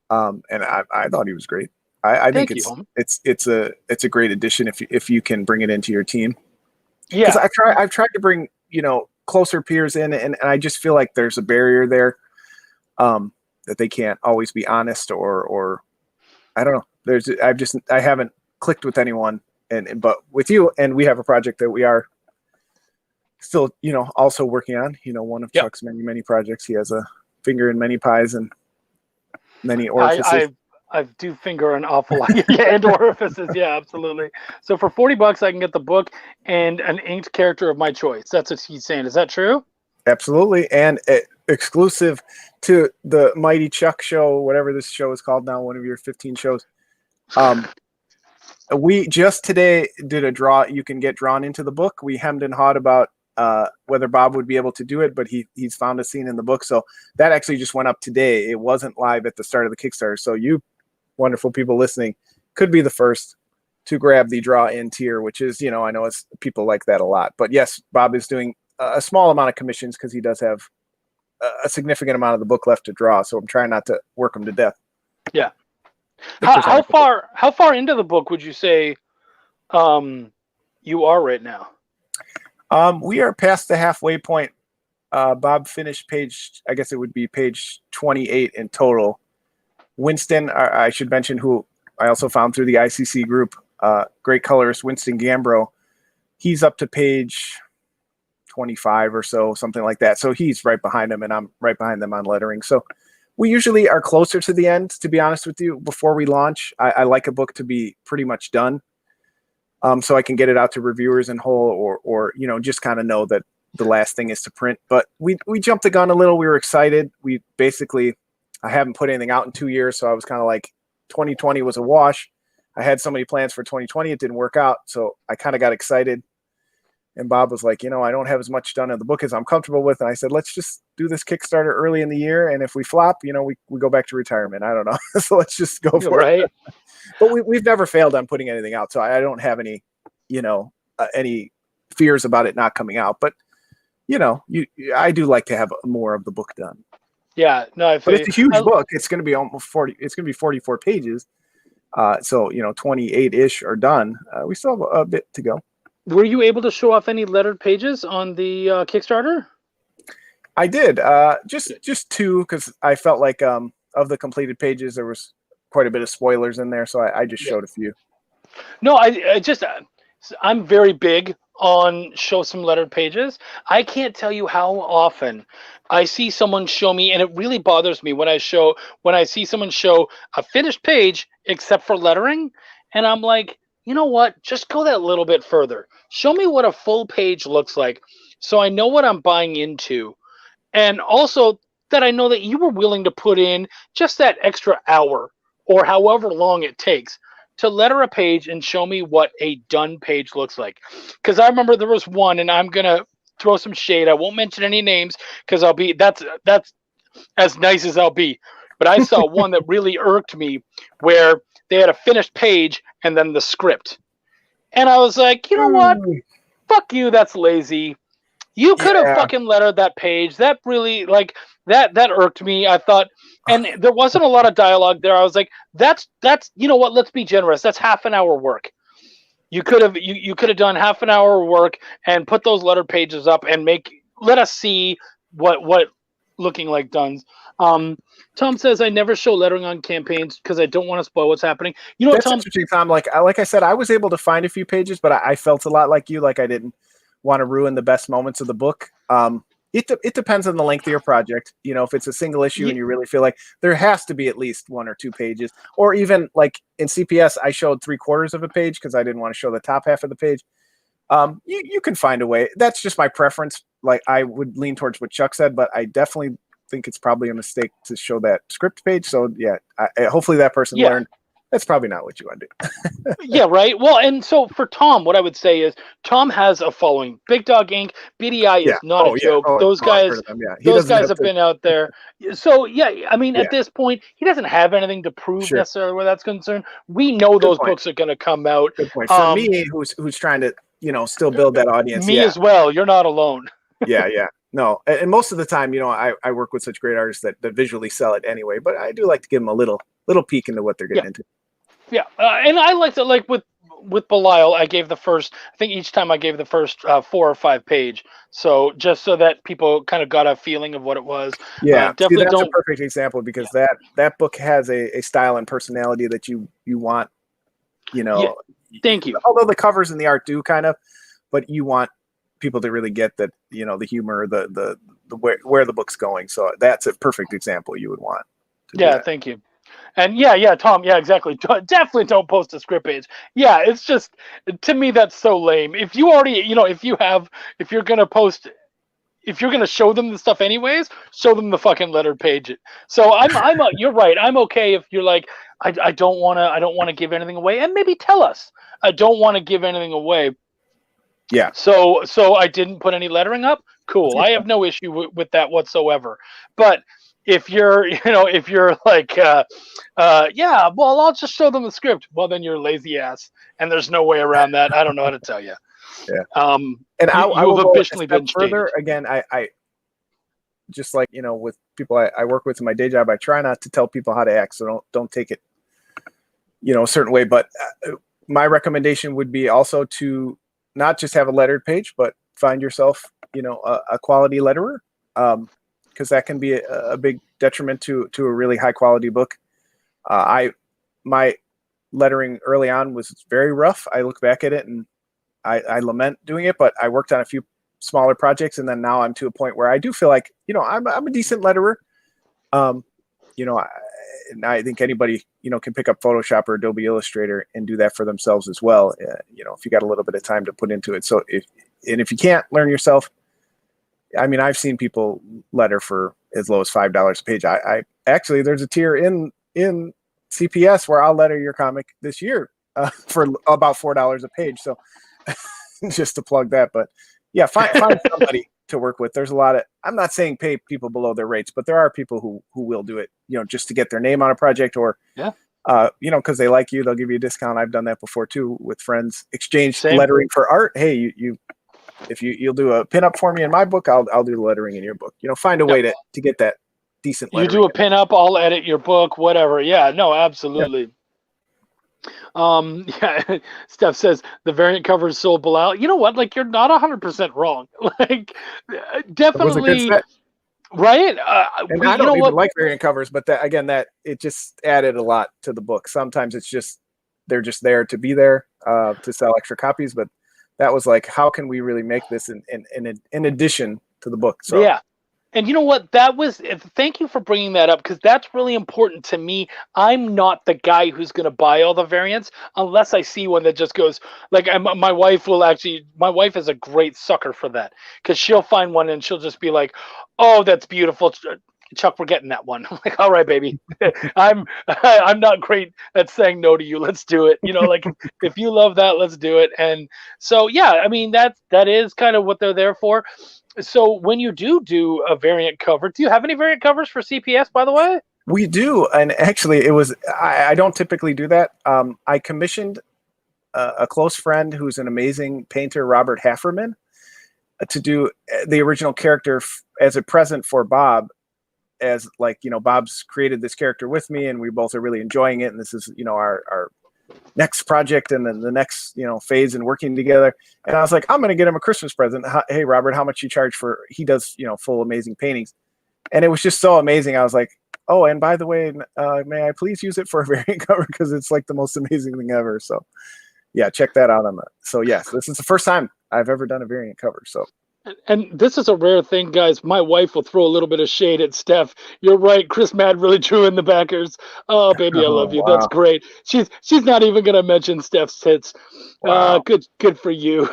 And I thought he was great. I think it's a great addition if you can bring it into your team. Yeah, because I've tried to bring closer peers in, and I just feel like there's a barrier there, that they can't always be honest or I don't know. I haven't clicked with anyone, but with you, and we have a project that we are still also working on. One of Chuck's many projects. He has a finger in many pies and many orifices. I do finger an awful lot. And orifices. Yeah, absolutely. So for $40, I can get the book and an inked character of my choice. That's what he's saying. Is that true? Absolutely. And exclusive to the Mighty Chuck show, whatever this show is called now, one of your 15 shows. We just today did a draw. You can get drawn into the book. We hemmed and hawed about whether Bob would be able to do it, but he's found a scene in the book. So that actually just went up today. It wasn't live at the start of the Kickstarter. So you wonderful people listening could be the first to grab the draw in tier, which is, I know it's people like that a lot, but yes, Bob is doing a small amount of commissions because he does have a significant amount of the book left to draw. So I'm trying not to work him to death. Yeah. How far into the book would you say you are right now? We are past the halfway point. Bob finished I guess it would be page 28 in total. Winston, I should mention, who I also found through the ICC group, great colorist Winston Gambro. He's up to page 25 or so, something like that. So he's right behind him, and I'm right behind them on lettering. So we usually are closer to the end, to be honest with you. Before we launch, I like a book to be pretty much done, so I can get it out to reviewers in whole, or just kind of know that the last thing is to print. But we jumped the gun a little. We were excited. I haven't put anything out in 2 years, so I was kind of like, 2020 was a wash. I had so many plans for 2020, it didn't work out, so I kind of got excited. And Bob was like, I don't have as much done in the book as I'm comfortable with. And I said, let's just do this Kickstarter early in the year, and if we flop, we go back to retirement. I don't know. So let's just go for it. But we've never failed on putting anything out, so I don't have any, any fears about it not coming out. But I do like to have more of the book done. Yeah, no, but it's a huge book. It's going to be almost 40. It's going to be 44 pages. So 28-ish are done. We still have a bit to go. Were you able to show off any lettered pages on the Kickstarter? I did. Just two, because I felt like of the completed pages there was quite a bit of spoilers in there, so I just showed a few. No, I'm very big on show some lettered pages. I can't tell you how often I see someone show me, and it really bothers me when I see someone show a finished page except for lettering, and I'm like, you know what? Just go that little bit further. Show me what a full page looks like, so I know what I'm buying into, and also that I know that you were willing to put in just that extra hour or however long it takes to letter a page and show me what a done page looks like. Because I remember there was one, and I'm gonna throw some shade. I won't mention any names because that's as nice as I'll be. But I saw one that really irked me, where they had a finished page and then the script, and I was like, you know what? Fuck you. That's lazy. You could have fucking lettered that page. That really that irked me. I thought And there wasn't a lot of dialogue there. I was like, that's you know what? Let's be generous. That's half an hour work. You could have you could have done half an hour work and put those letter pages up and let us see what looking like done. Tom says I never show lettering on campaigns because I don't want to spoil what's happening. You know what, That's Tom? interesting, Tom. Like I said, I was able to find a few pages, but I felt a lot like you. Like I didn't want to ruin the best moments of the book. It depends on the length of your project. You know, if it's a single issue and you really feel like there has to be at least 1 or 2 pages, or even like in CPS, I showed 3/4 of a page because I didn't want to show the top half of the page. You can find a way. That's just my preference. Like I would lean towards what Chuck said, but I definitely think it's probably a mistake to show that script page. So yeah, hopefully that person learned that's probably not what you want to do. Yeah, right. Well, and so for Tom, what I would say is Tom has a following. Big Dog Inc. BDI is not a joke. Those guys, those guys have been out there. So yeah, I mean, at this point, he doesn't have anything to prove necessarily where that's concerned. We know those books are going to come out. Good point. For me, who's trying to still build that audience. Me as well. You're not alone. Yeah. No, and most of the time, I work with such great artists that visually sell it anyway. But I do like to give them a little peek into what they're getting into. Yeah, and I like to with Belial. I gave the first. I think each time I gave the first 4 or 5 page. So just so that people kind of got a feeling of what it was. Yeah, definitely. That's a perfect example because that book has a style and personality that you want. Thank you. Although the covers and the art do kind of, but you want people to really get that the humor, the where the book's going. So that's a perfect example you would want. Yeah, thank you. And yeah, Tom, yeah, exactly. Definitely don't post a script page. Yeah, it's just, to me, that's so lame. If you already, if you're going to show them the stuff anyways, show them the fucking lettered page. So you're right. I'm okay if you're like, I don't want to give anything away, and maybe tell us I don't want to give anything away. Yeah. So I didn't put any lettering up. Cool. I have no issue with that whatsoever. But if you're like, yeah, well, I'll just show them the script. Well, then you're a lazy ass, and there's no way around that. I don't know how to tell you. Yeah. And I will go officially been further. Again, I just like with people I work with in my day job, I try not to tell people how to act, so don't take it a certain way. But my recommendation would be also to not just have a lettered page, but find yourself a quality letterer. Because that can be a big detriment to a really high quality book. My lettering early on was very rough. I look back at it and I lament doing it, but I worked on a few smaller projects, and then now I'm to a point where I do feel like I'm a decent letterer. And I think anybody can pick up Photoshop or Adobe Illustrator and do that for themselves as well. If you got a little bit of time to put into it. So if you can't learn yourself. I mean, I've seen people letter for as low as $5 a page. I actually, there's a tier in CPS where I'll letter your comic this year for about $4 a page. So just to plug that, but yeah, find somebody to work with. There's a lot of, I'm not saying pay people below their rates, but there are people who will do it, just to get their name on a project or, because they like you, they'll give you a discount. I've done that before too with friends. Exchange lettering for art. Hey, if you'll do a pinup for me in my book, I'll do the lettering in your book. Find a way to get that decent lettering. You do a pinup, I'll edit your book, whatever. Yeah, no, absolutely. Yeah. Steph says the variant covers sold Bilal. You know what? Like, you're not 100% wrong. Like, definitely, right? And I don't even like variant covers, but that it just added a lot to the book. Sometimes it's just they're just there to be there to sell extra copies, but that was like, how can we really make this in addition to the book? So yeah. And you know what? Thank you for bringing that up, because that's really important to me. I'm not the guy who's going to buy all the variants unless I see one that just goes, like, my wife is a great sucker for that, because she'll find one and she'll just be like, oh, that's beautiful. Chuck, we're getting that one. I'm like, all right, baby. I'm not great at saying no to you. Let's do it. Like, if you love that, let's do it. And so, yeah, I mean, that is kind of what they're there for. So when you do a variant cover, do you have any variant covers for CPS, by the way? We do. And actually, it was, I don't typically do that. I commissioned a close friend who's an amazing painter, Robert Hafferman, to do the original character as a present for Bob. as like, Bob's created this character with me, and we both are really enjoying it, and this is, our next project and then the next, phase in working together. And I was like, I'm going to get him a Christmas present. Hey, Robert, how much you charge for, he does, full amazing paintings. And it was just so amazing. I was like, oh, and by the way, may I please use it for a variant cover? Because it's like the most amazing thing ever. So yeah, check that out on that. So yes, this is the first time I've ever done a variant cover. So. And this is a rare thing, guys. My wife will throw a little bit of shade at Steph. You're right. Chris Mad really drew in the backers. Oh, baby, I love you. Wow. That's great. She's not even gonna mention Steph's tits. Wow. Good for you.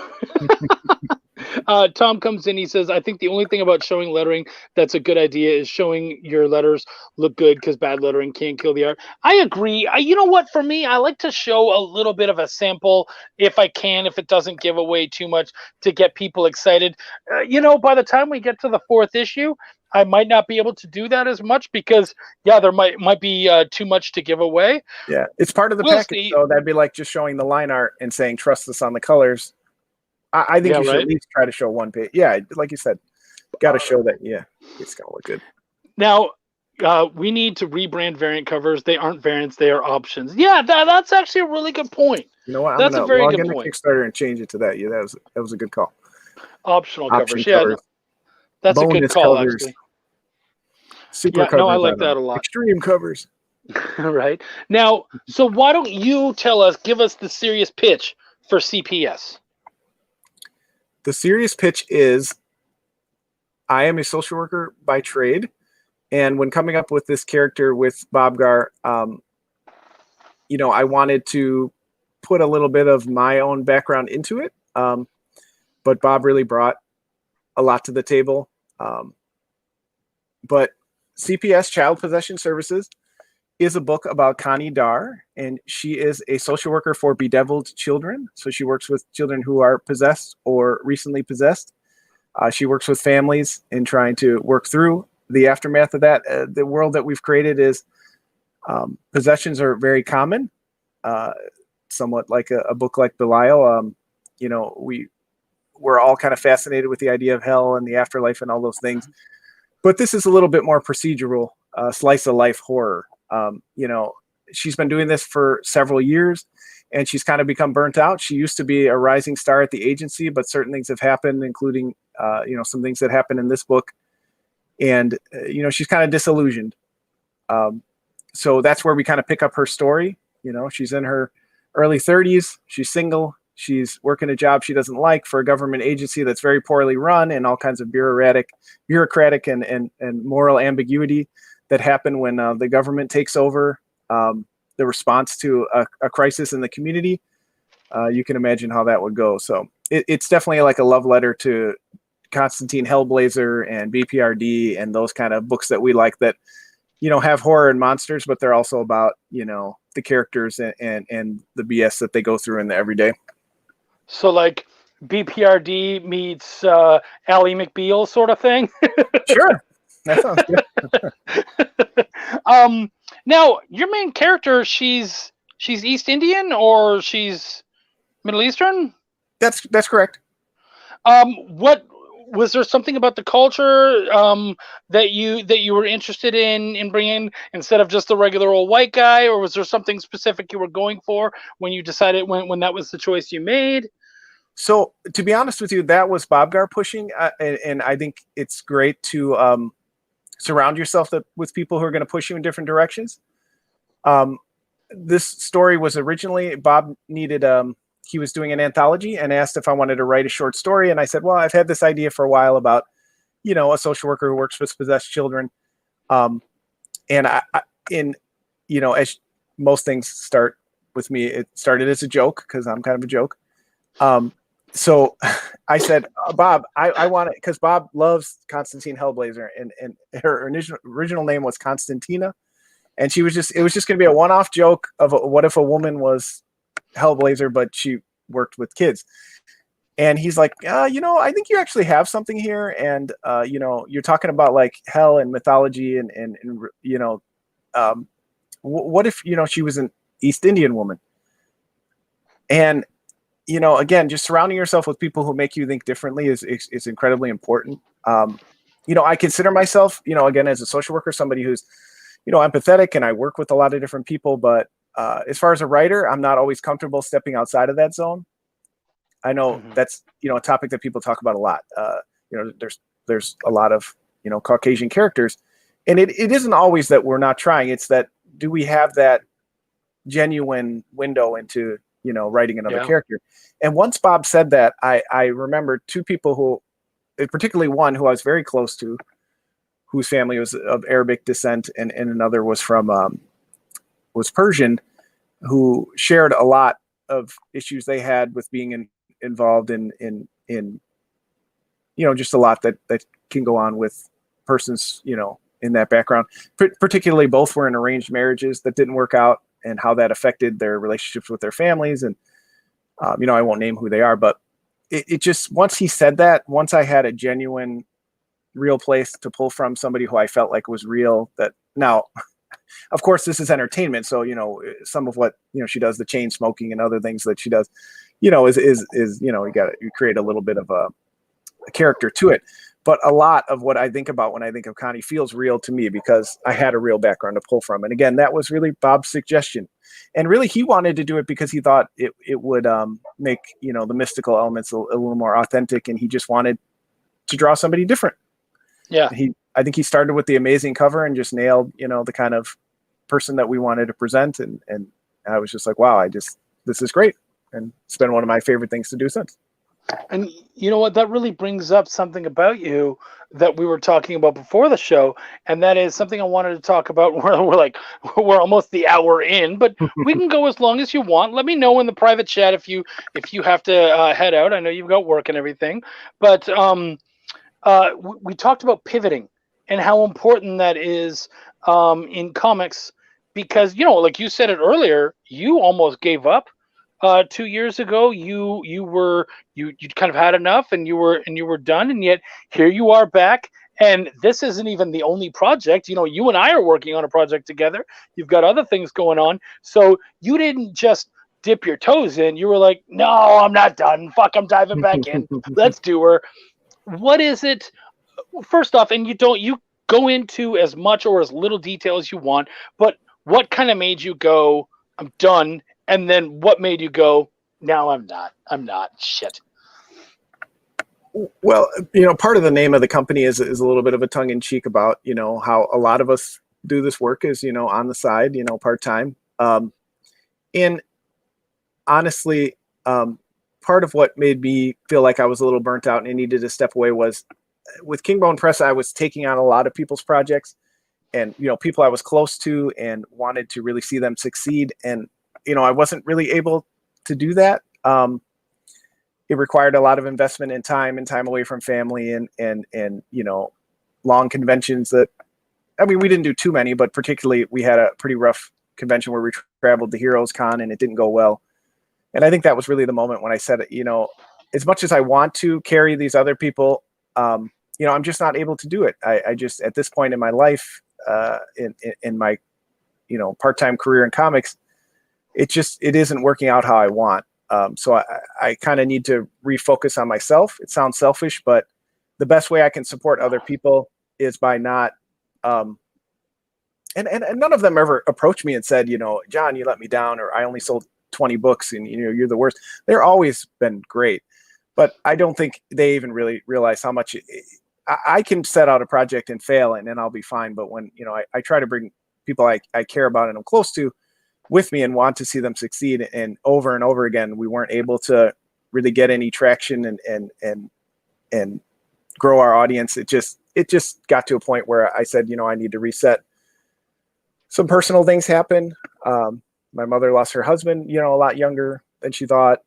Tom comes in. He says, "I think the only thing about showing lettering that's a good idea is showing your letters look good, because bad lettering can't kill the art." I agree. You know what? For me, I like to show a little bit of a sample if I can, if it doesn't give away too much, to get people excited. By the time we get to the 4th issue, I might not be able to do that as much because, there might be too much to give away. Yeah, it's part of the package. So that'd be like just showing the line art and saying, "Trust us on the colors." I think you should at least try to show one page. Yeah, like you said, got to show that. Yeah, it's gonna look good. Now, we need to rebrand variant covers. They aren't variants; they are options. Yeah, that's actually a really good point. You know what? That's a very good point. Kickstarter and change it to that. Yeah, that was a good call. Optional covers. Yeah, no, that's a good call. Covers. Actually, super covers. No, I like that a lot. Extreme covers. Right now, so why don't you give us the serious pitch for CPS? The serious pitch is, I am a social worker by trade, and when coming up with this character with Bob Gar, I wanted to put a little bit of my own background into it, but Bob really brought a lot to the table. But CPS, Child Possession Services, is a book about Connie Dar, and she is a social worker for bedeviled children. So she works with children who are possessed or recently possessed. She works with families in trying to work through the aftermath of that. The world that we've created is possessions are very common, somewhat like a book like Belial. We're all kind of fascinated with the idea of hell and the afterlife and all those things. But this is a little bit more procedural, slice of life horror. She's been doing this for several years, and she's kind of become burnt out. She used to be a rising star at the agency, but certain things have happened, including, some things that happened in this book. And, she's kind of disillusioned. So that's where we kind of pick up her story. She's in her early 30s. She's single. She's working a job she doesn't like for a government agency that's very poorly run, and all kinds of bureaucratic and moral ambiguity that happen when the government takes over the response to a crisis in the community. You can imagine how that would go. So it's definitely like a love letter to Constantine Hellblazer and BPRD and those kind of books that we like that, have horror and monsters, but they're also about, the characters and the BS that they go through in the everyday. So like BPRD meets Ally McBeal sort of thing? Sure. That sounds good. Now your main character, she's East Indian or she's Middle Eastern? That's correct. What was there something about the culture that you were interested in bringing instead of just the regular old white guy, or was there something specific you were going for when you decided when that was the choice you made? So to be honest with you, that was Bob Gar pushing, and I think it's great to surround yourself with people who are going to push you in different directions. This story was originally, Bob needed, he was doing an anthology and asked if I wanted to write a short story. And I said, well, I've had this idea for a while about, a social worker who works with possessed children. And as most things start with me, it started as a joke because I'm kind of a joke. So I said, Bob, I want it, because Bob loves Constantine Hellblazer, and her original name was Constantina, and it was just going to be a one-off joke of what if a woman was Hellblazer, but she worked with kids. And he's like, I think you actually have something here, and you're talking about like hell and mythology, and what if she was an East Indian woman? And again, just surrounding yourself with people who make you think differently is incredibly important. I consider myself, again, as a social worker, somebody who's, empathetic, and I work with a lot of different people. But as far as a writer, I'm not always comfortable stepping outside of that zone. I know that's, a topic that people talk about a lot. There's a lot of, Caucasian characters, and it isn't always that we're not trying. It's that, do we have that genuine window into, writing another character? And once Bob said that, I remember two people who, particularly one who I was very close to, whose family was of Arabic descent, and another was was Persian, who shared a lot of issues they had with being involved in just a lot that can go on with persons, in that background. Particularly, both were in arranged marriages that didn't work out, and how that affected their relationships with their families. And I won't name who they are, but it just, once he said that, once I had a genuine, real place to pull from, somebody who I felt like was real. That now, of course, this is entertainment, so some of what she does, the chain smoking and other things that she does, is you create a little bit of a character to it. But a lot of what I think about when I think of Connie feels real to me, because I had a real background to pull from. And again, that was really Bob's suggestion. And really, he wanted to do it because he thought it would make, the mystical elements a little more authentic. And he just wanted to draw somebody different. Yeah. I think he started with the amazing cover and just nailed, the kind of person that we wanted to present. And I was just like, wow, this is great. And it's been one of my favorite things to do since. And you know what? That really brings up something about you that we were talking about before the show, and that is something I wanted to talk about. We're almost the hour in, but we can go as long as you want. Let me know in the private chat if you have to head out. I know you've got work and everything, but we talked about pivoting and how important that is in comics, because like you said it earlier, you almost gave up. 2 years ago, you kind of had enough, and you were done, and yet here you are back. And this isn't even the only project. You and I are working on a project together. You've got other things going on, so you didn't just dip your toes in. You were like, no, I'm not done. Fuck, I'm diving back in. Let's do her. What is it? First off, and you go into as much or as little detail as you want, but what kind of made you go, I'm done? And then what made you go, no, I'm not, shit? Well, part of the name of the company is a little bit of a tongue in cheek about, how a lot of us do this work is, on the side, part-time. And honestly, part of what made me feel like I was a little burnt out and needed to step away was, with Kingbone Press, I was taking on a lot of people's projects, and, people I was close to and wanted to really see them succeed. And I wasn't really able to do that. It required a lot of investment in time away from family, and long conventions that, we didn't do too many, but particularly we had a pretty rough convention where we traveled to Heroes Con and it didn't go well. And I think that was really the moment when I said, as much as I want to carry these other people, I'm just not able to do it. I just, at this point in my life, in my, part-time career in comics, it isn't working out how I want. So I kind of need to refocus on myself. It sounds selfish, but the best way I can support other people is by not, and none of them ever approached me and said, John, you let me down, or I only sold 20 books and, you're the worst. They're always been great, but I don't think they even really realize how much I can set out a project and fail, and then I'll be fine. But when, I try to bring people I care about and I'm close to with me and want to see them succeed, and over again, we weren't able to really get any traction and grow our audience. It just got to a point where I said, I need to reset. Some personal things happened. My mother lost her husband, a lot younger than she thought.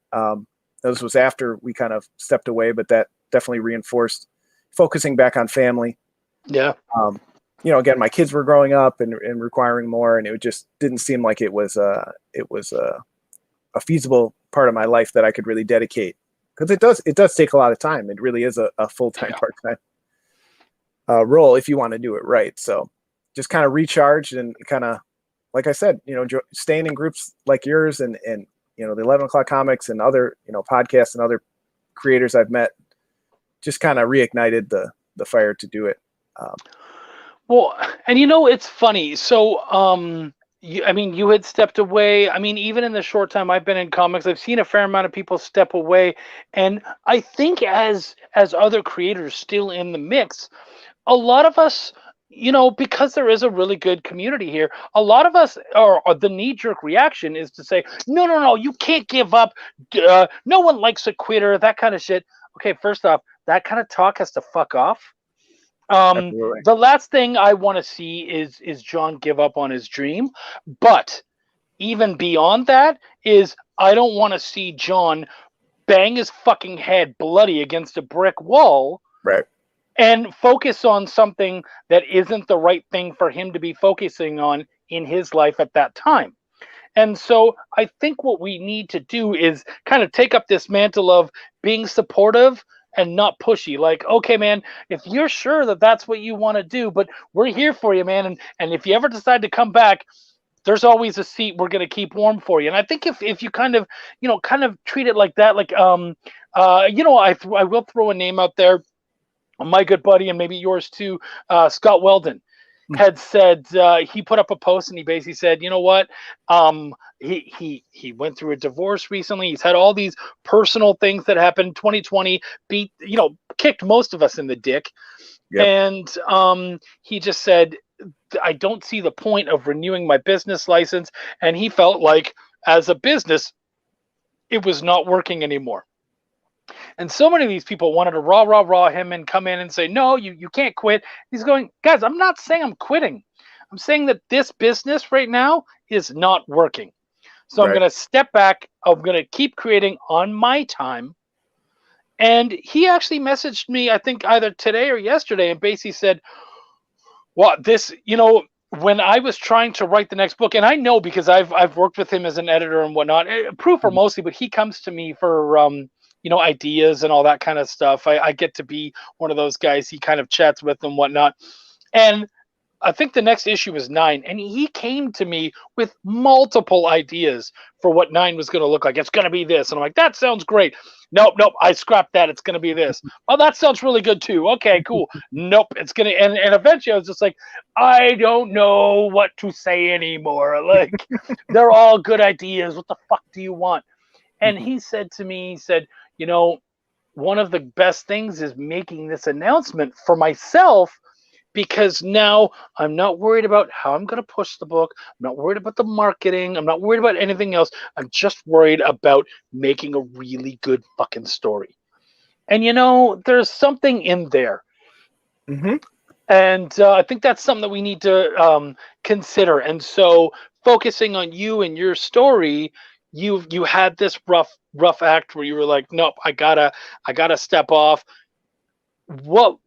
This was after we kind of stepped away, but that definitely reinforced focusing back on family. Yeah. Again, my kids were growing up and requiring more, and it just didn't seem like it was a feasible part of my life that I could really dedicate, because it does take a lot of time. It really is a full-time, part-time role if you want to do it right. So just kind of recharged and kind of, like I said, staying in groups like yours and the 11 O'Clock Comics and other, podcasts and other creators I've met, just kind of reignited the fire to do it. Well, and it's funny. So, you had stepped away. I mean, even in the short time I've been in comics, I've seen a fair amount of people step away. And I think as other creators still in the mix, a lot of us, because there is a really good community here, a lot of us are the knee-jerk reaction is to say, no, no, no, you can't give up. No one likes a quitter, that kind of shit. Okay, first off, that kind of talk has to fuck off. Absolutely. The last thing I want to see is John give up on his dream. But even beyond that is I don't want to see John bang his fucking head bloody against a brick wall Right. and focus on something that isn't the right thing for him to be focusing on in his life at that time. And so I think what we need to do is kind of take up this mantle of being supportive and not pushy. Like, okay, man, if you're sure that that's what you want to do, but we're here for you, man. And if you ever decide to come back, there's always a seat we're going to keep warm for you. And I think if you kind of, treat it like that, like, I will throw a name out there. My good buddy, and maybe yours too, Scott Weldon, had said he put up a post and he basically said, you know what, he went through a divorce recently. He's had all these personal things that happened. 2020 kicked most of us in the dick. Yep. And he just said, I don't see the point of renewing my business license. And he felt like as a business, it was not working anymore. And so many of these people wanted to rah him and come in and say, no, you can't quit. He's going, guys, I'm not saying I'm quitting. I'm saying that this business right now is not working. So right. I'm going to step back. I'm going to keep creating on my time. And he actually messaged me, I think either today or yesterday, and basically said, well, this, when I was trying to write the next book, and I know because I've worked with him as an editor and whatnot, proof or mostly, but he comes to me for, ideas and all that kind of stuff. I get to be one of those guys. He kind of chats with and whatnot. And I think the next issue is 9. And he came to me with multiple ideas for what 9 was going to look like. It's going to be this. And I'm like, that sounds great. Nope. I scrapped that. It's going to be this. Oh, that sounds really good too. Okay, cool. Nope. It's going to, and eventually I was just like, I don't know what to say anymore. Like, they're all good ideas. What the fuck do you want? And he said to me, one of the best things is making this announcement for myself, because now I'm not worried about how I'm going to push the book. I'm not worried about the marketing. I'm not worried about anything else. I'm just worried about making a really good fucking story. And, there's something in there. Mm-hmm. And I think that's something that we need to consider. And so focusing on you and your story, you had this rough act where you were like, nope, I gotta step off. What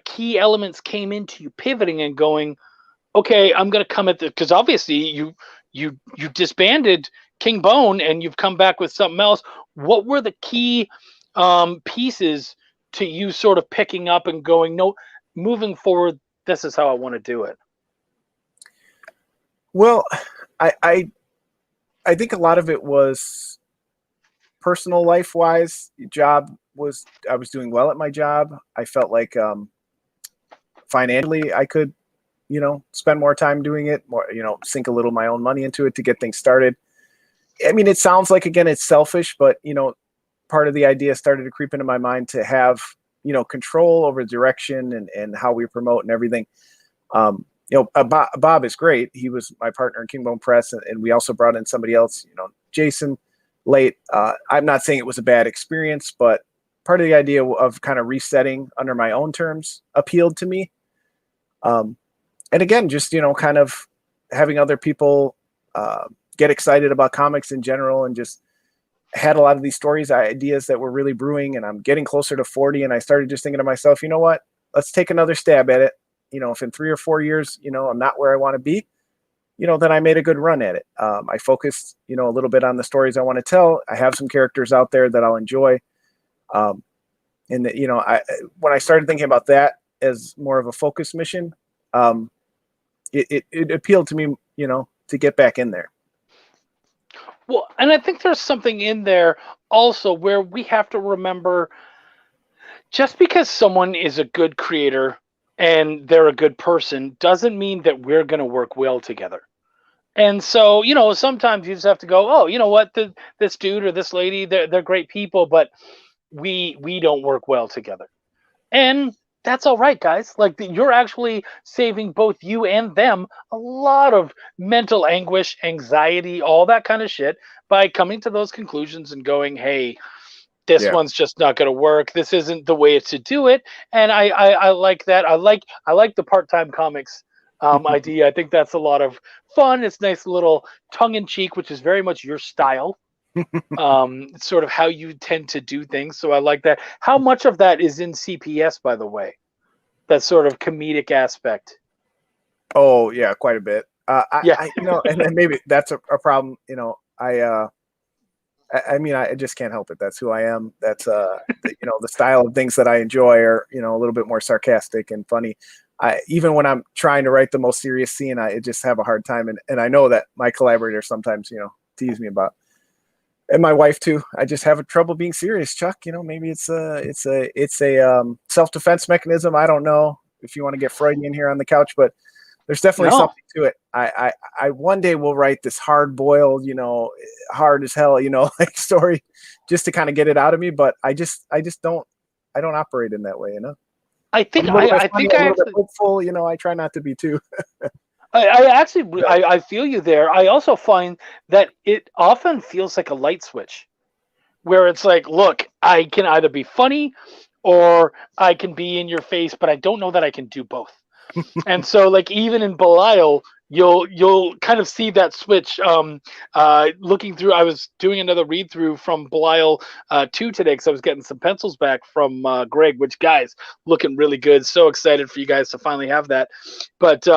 key elements came into you pivoting and going, okay, I'm gonna come at this, because obviously you disbanded King Bone and you've come back with something else. What were the key pieces to you sort of picking up and going, no, moving forward, this is how I want to do it? Well, I think a lot of it was personal life wise. I was doing well at my job. I felt like financially I could, spend more time doing it, more, sink a little of my own money into it to get things started. I mean, it sounds like, again, it's selfish, but, part of the idea started to creep into my mind to have, control over direction and how we promote and everything. Bob is great. He was my partner in Kingbone Press, and we also brought in somebody else, Jason, late. I'm not saying it was a bad experience, but part of the idea of kind of resetting under my own terms appealed to me. And again, just, kind of having other people get excited about comics in general, and just had a lot of these stories, ideas that were really brewing, and I'm getting closer to 40. And I started just thinking to myself, you know what, let's take another stab at it. If in 3 or 4 years, I'm not where I want to be, then I made a good run at it. I focused, a little bit on the stories I want to tell. I have some characters out there that I'll enjoy. And that, when I started thinking about that as more of a focus mission, it appealed to me, to get back in there. Well, and I think there's something in there also where we have to remember, just because someone is a good creator and they're a good person doesn't mean that we're going to work well together. And so, sometimes you just have to go, oh, you know what, this dude or this lady, they're great people, but we don't work well together. And that's all right, guys. Like, you're actually saving both you and them a lot of mental anguish, anxiety, all that kind of shit by coming to those conclusions and going, hey, this Yeah. one's just not going to work. This isn't the way to do it. And I like that. I like the part-time comics idea. I think that's a lot of fun. It's nice little tongue in cheek, which is very much your style. It's sort of how you tend to do things. So I like that. How much of that is in CPS, by the way? That sort of comedic aspect. Oh yeah, quite a bit. Yeah. And then maybe that's a problem. I mean, I just can't help it. That's who I am. That's the style of things that I enjoy are, a little bit more sarcastic and funny. Even when I'm trying to write the most serious scene, I just have a hard time. And I know that my collaborators sometimes, tease me about, and my wife too. I just have a trouble being serious, Chuck. Maybe it's a self-defense mechanism. I don't know if you want to get Freudian here on the couch, but there's definitely something to it. I one day will write this hard-boiled, hard as hell, like story, just to kind of get it out of me. But I don't operate in that way, I think I hopeful, I try not to be too. I feel you there. I also find that it often feels like a light switch, where it's like, look, I can either be funny or I can be in your face, but I don't know that I can do both. And so, like, even in Belial, you'll kind of see that switch. Looking through, I was doing another read through from Belial 2 today because I was getting some pencils back from Greg, which, guys, looking really good. So excited for you guys to finally have that. But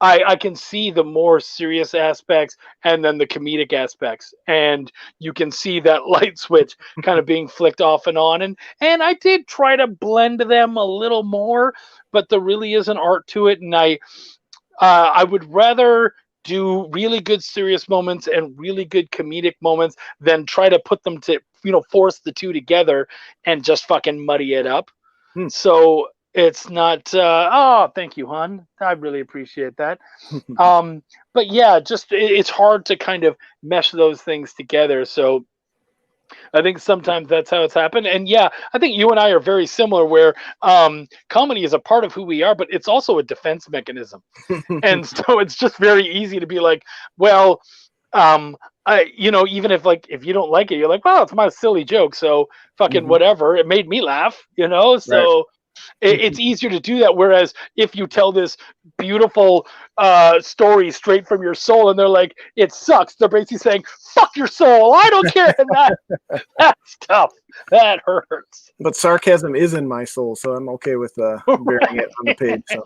I can see the more serious aspects and then the comedic aspects, and you can see that light switch kind of being flicked off and on. And I did try to blend them a little more, but there really is an art to it, and I would rather do really good serious moments and really good comedic moments than try to put them to, force the two together and just fucking muddy it up. So it's not, thank you, hon. I really appreciate that. But yeah, it's hard to kind of mesh those things together. So I think sometimes that's how it's happened. And yeah, I think you and I are very similar where comedy is a part of who we are, but it's also a defense mechanism. And so it's just very easy to be like, well, even if you don't like it, you're like, well, it's my silly joke. So fucking whatever. It made me laugh, so Right. it's easier to do that. Whereas if you tell this beautiful story straight from your soul and they're like, it sucks, they're basically saying, fuck your soul, I don't care. And that's tough. That hurts. But sarcasm is in my soul, so I'm okay with bearing it on the page. So.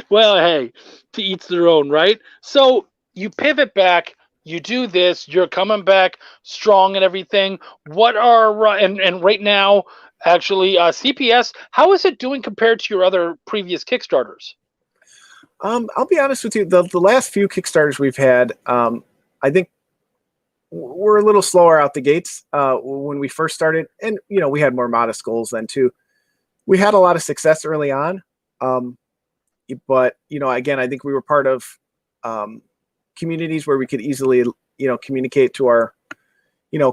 Well, hey, to each their own, right? So you pivot back, you do this, you're coming back strong and everything. What are and right now, actually, CPS, how is it doing compared to your other previous Kickstarters? I'll be honest with you. The last few Kickstarters we've had, I think we're a little slower out the gates when we first started, and we had more modest goals then too. We had a lot of success early on, but again, I think we were part of communities where we could easily communicate to our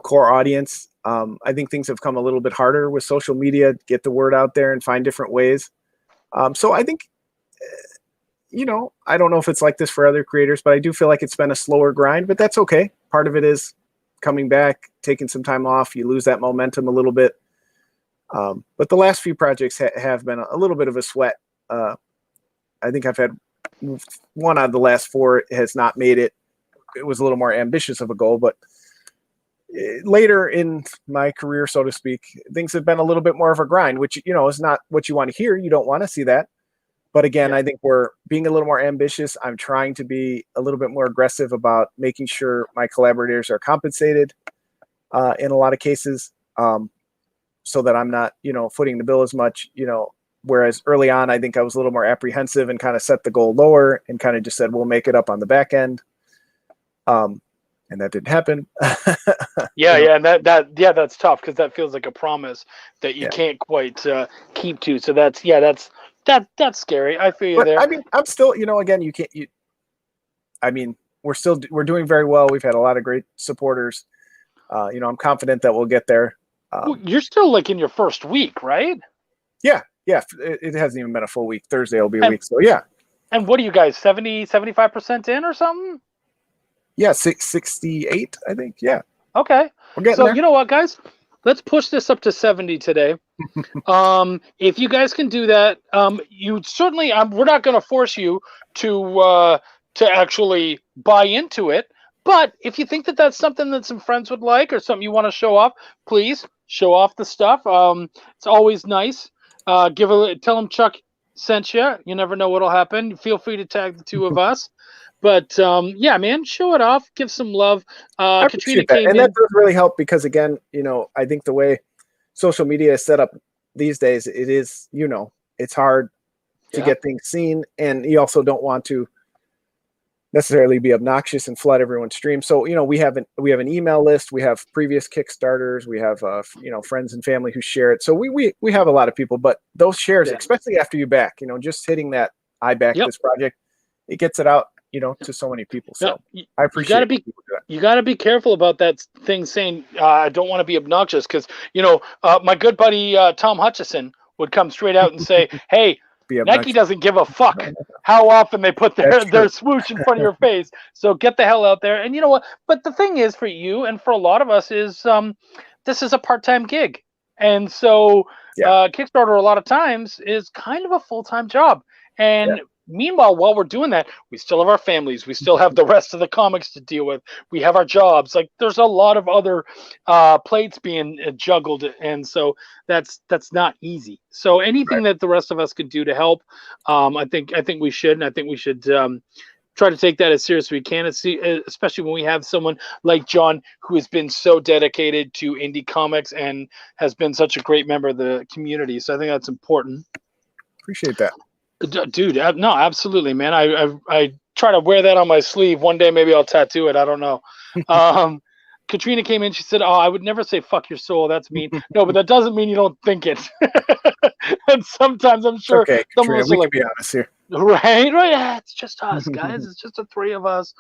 core audience. I think things have come a little bit harder with social media, get the word out there and find different ways. So I think, I don't know if it's like this for other creators, but I do feel like it's been a slower grind, but that's okay. Part of it is coming back, taking some time off. You lose that momentum a little bit. But the last few projects have been a little bit of a sweat. I think I've had one out of the last 4 has not made it. It was a little more ambitious of a goal, but later in my career, so to speak, things have been a little bit more of a grind, which, is not what you want to hear. You don't want to see that. But again, I think we're being a little more ambitious. I'm trying to be a little bit more aggressive about making sure my collaborators are compensated in a lot of cases, so that I'm not, footing the bill as much, whereas early on, I think I was a little more apprehensive and kind of set the goal lower and kind of just said, we'll make it up on the back end. and that didn't happen. Yeah, You know, yeah, and that's tough because that feels like a promise that you yeah. can't quite keep to. So that's that's scary. I feel you But there. I mean, I'm still, again, you can't. I mean, we're doing very well. We've had a lot of great supporters. I'm confident that we'll get there. Well, you're still like in your first week, right? Yeah, yeah. It hasn't even been a full week. Thursday will be a And week. So yeah, and what are you guys 75% in or something? yeah, 68, I think. Yeah, Okay. we're getting So there. you know what, guys? Let's push this up to 70 today. If you guys can do that, you certainly. We're not going to force you to actually buy into it. But if you think that that's something that some friends would like or something you want to show off, please show off the stuff. It's always nice. Tell them Chuck sent you. You never know what'll happen. Feel free to tag the two of us. But yeah, man, show it off. Give some love. I Katrina appreciate that, came and in. that does really help because again, I think the way social media is set up these days, it is, it's hard to Yeah. get things seen, and you also don't want to necessarily be obnoxious and flood everyone's stream. So we have an email list, we have previous Kickstarters, we have friends and family who share it. So we have a lot of people, but those shares, Yeah. especially after you back, just hitting that I back Yep. this project, it gets it out to so many people. So Yeah, I appreciate you got to be careful about that thing saying I don't want to be obnoxious because my good buddy Tom Hutchison would come straight out and say, "Hey, Nike doesn't give a fuck how often they put their swoosh in front of your face. So get the hell out there." And you know what? But the thing is, for you and for a lot of us, is this is a part-time gig, and so Kickstarter a lot of times is kind of a full-time job. And meanwhile, while we're doing that, we still have our families. We still have the rest of the comics to deal with. We have our jobs. Like there's a lot of other plates being juggled, and so that's not easy. So anything that the rest of us could do to help, I think we should, and I think we should try to take that as serious as we can, especially when we have someone like John who has been so dedicated to indie comics and has been such a great member of the community. So I think that's important. Appreciate that. Dude, no, absolutely, man. I try to wear that on my sleeve. One day, maybe I'll tattoo it. I don't know. Katrina came in. She said, "Oh, I would never say fuck your soul. That's mean." No, but that doesn't mean you don't think it. And sometimes I'm sure okay, Katrina, we can be honest here. Right. Yeah, it's just us, guys. It's just the three of us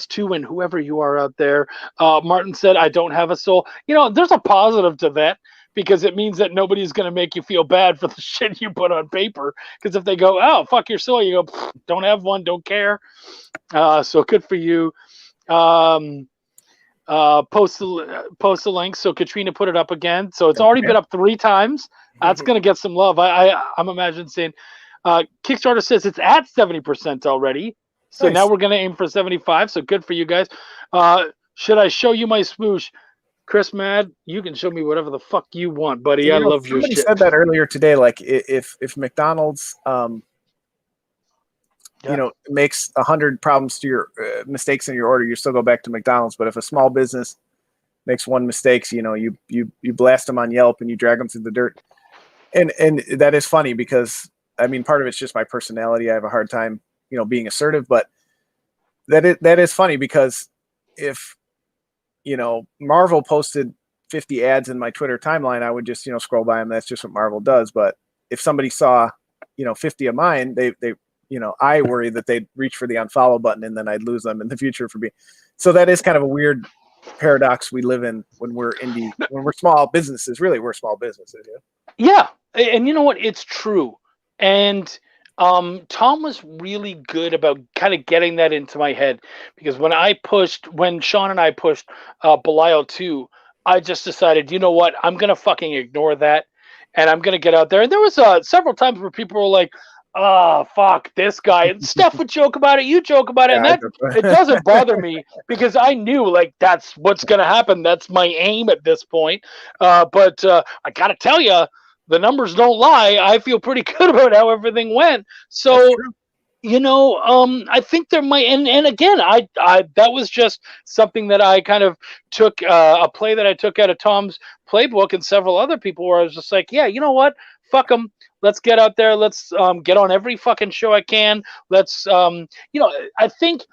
two, and whoever you are out there. Martin said, "I don't have a soul." There's a positive to that, because it means that nobody's going to make you feel bad for the shit you put on paper. Because if they go, "Oh, fuck your soul," you go, "Don't have one, don't care." So good for you. Post the link. So Katrina put it up again. So it's already been up 3 times. That's going to get some love. I'm imagining saying, Kickstarter says it's at 70% already. So now we're going to aim for 75. So good for you guys. Should I show you my swoosh? Chris Mad, you can show me whatever the fuck you want, buddy. I love your shit. Somebody said that earlier today. Like if McDonald's, makes 100 problems to your mistakes in your order, you still go back to McDonald's. But if a small business makes one mistake, you blast them on Yelp and you drag them through the dirt. And that is funny because I mean, part of it's just my personality. I have a hard time, being assertive, but that is funny because if Marvel posted 50 ads in my Twitter timeline, I would just, scroll by them. That's just what Marvel does. But if somebody saw, 50 of mine, they I worry that they'd reach for the unfollow button and then I'd lose them in the future for being. So that is kind of a weird paradox we live in when we're indie, when we're small businesses. Really, we're small businesses. Yeah. And you know what? It's true. And Tom was really good about kind of getting that into my head, because when Sean and I pushed Belial 2, I just decided, you know what, I'm going to fucking ignore that and I'm going to get out there. And there was several times where people were like, "Oh, fuck this guy." And Steph would joke about it. You joke about it. And that it doesn't bother me because I knew like that's what's going to happen. That's my aim at this point. But I got to tell you, the numbers don't lie. I feel pretty good about how everything went. So, I think there might, and again, I that was just something that I kind of took, a play that I took out of Tom's playbook and several other people, where I was just like, yeah, you know what? Fuck them. Let's get out there. Let's get on every fucking show I can. Let's, I think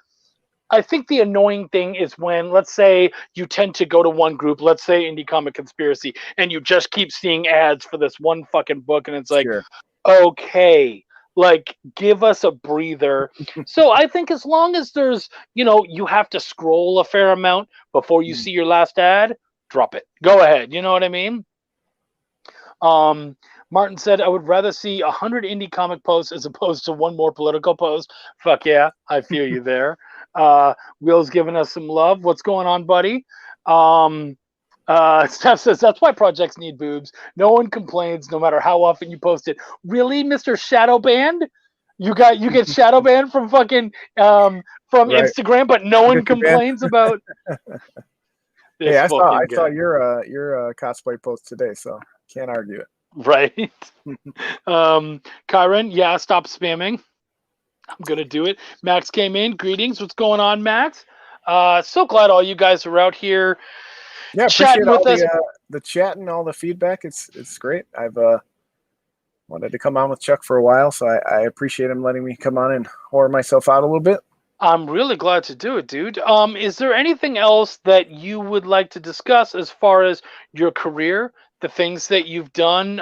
I think the annoying thing is when, let's say, you tend to go to one group, let's say Indie Comic Conspiracy, and you just keep seeing ads for this one fucking book, and it's like, Sure. okay, like give us a breather. So I think as long as there's, you have to scroll a fair amount before you see your last ad, drop it. Go ahead. You know what I mean? Martin said, I would rather see 100 indie comic posts as opposed to one more political post. Fuck yeah, I feel you there. Will's giving us some love. What's going on, buddy? Steph says, that's why projects need boobs. No one complains no matter how often you post it. Really, Mr. Shadow Banned? You get shadow banned from fucking from Right. Instagram, but no one Mr. Banned. complains about this. Hey, I saw guy. your cosplay post today, so can't argue it. Right. Kyron, yeah, stop spamming. I'm gonna do it. Max came in. Greetings. What's going on, Max? So glad all you guys are out here. Yeah, chatting appreciate with all us. the chat and all the feedback. It's great. I've wanted to come on with Chuck for a while, so I appreciate him letting me come on and whore myself out a little bit. I'm really glad to do it, dude. Is there anything else that you would like to discuss as far as your career, the things that you've done,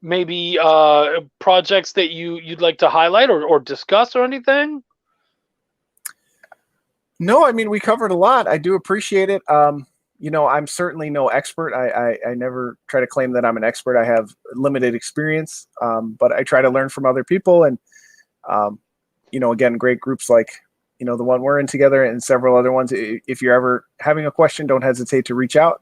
maybe projects that you'd like to highlight or discuss or anything? No, I mean, we covered a lot. I do appreciate it. I'm certainly no expert. I never try to claim that I'm an expert. I have limited experience, but I try to learn from other people. And, again, great groups like, the one we're in together and several other ones. If you're ever having a question, don't hesitate to reach out.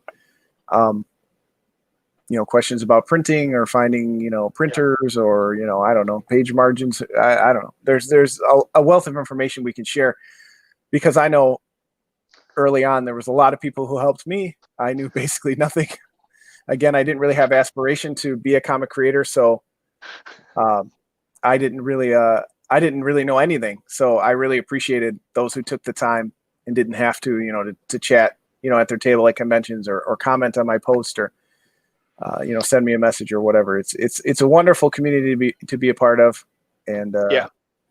Questions about printing or finding, printers or, I don't know, page margins. I don't know. There's a wealth of information we can share, because I know early on there was a lot of people who helped me. I knew basically nothing. Again, I didn't really have aspiration to be a comic creator, so I didn't really know anything. So I really appreciated those who took the time and didn't have to, to chat, at their table at conventions or comment on my post or send me a message or whatever. It's a wonderful community to be a part of, and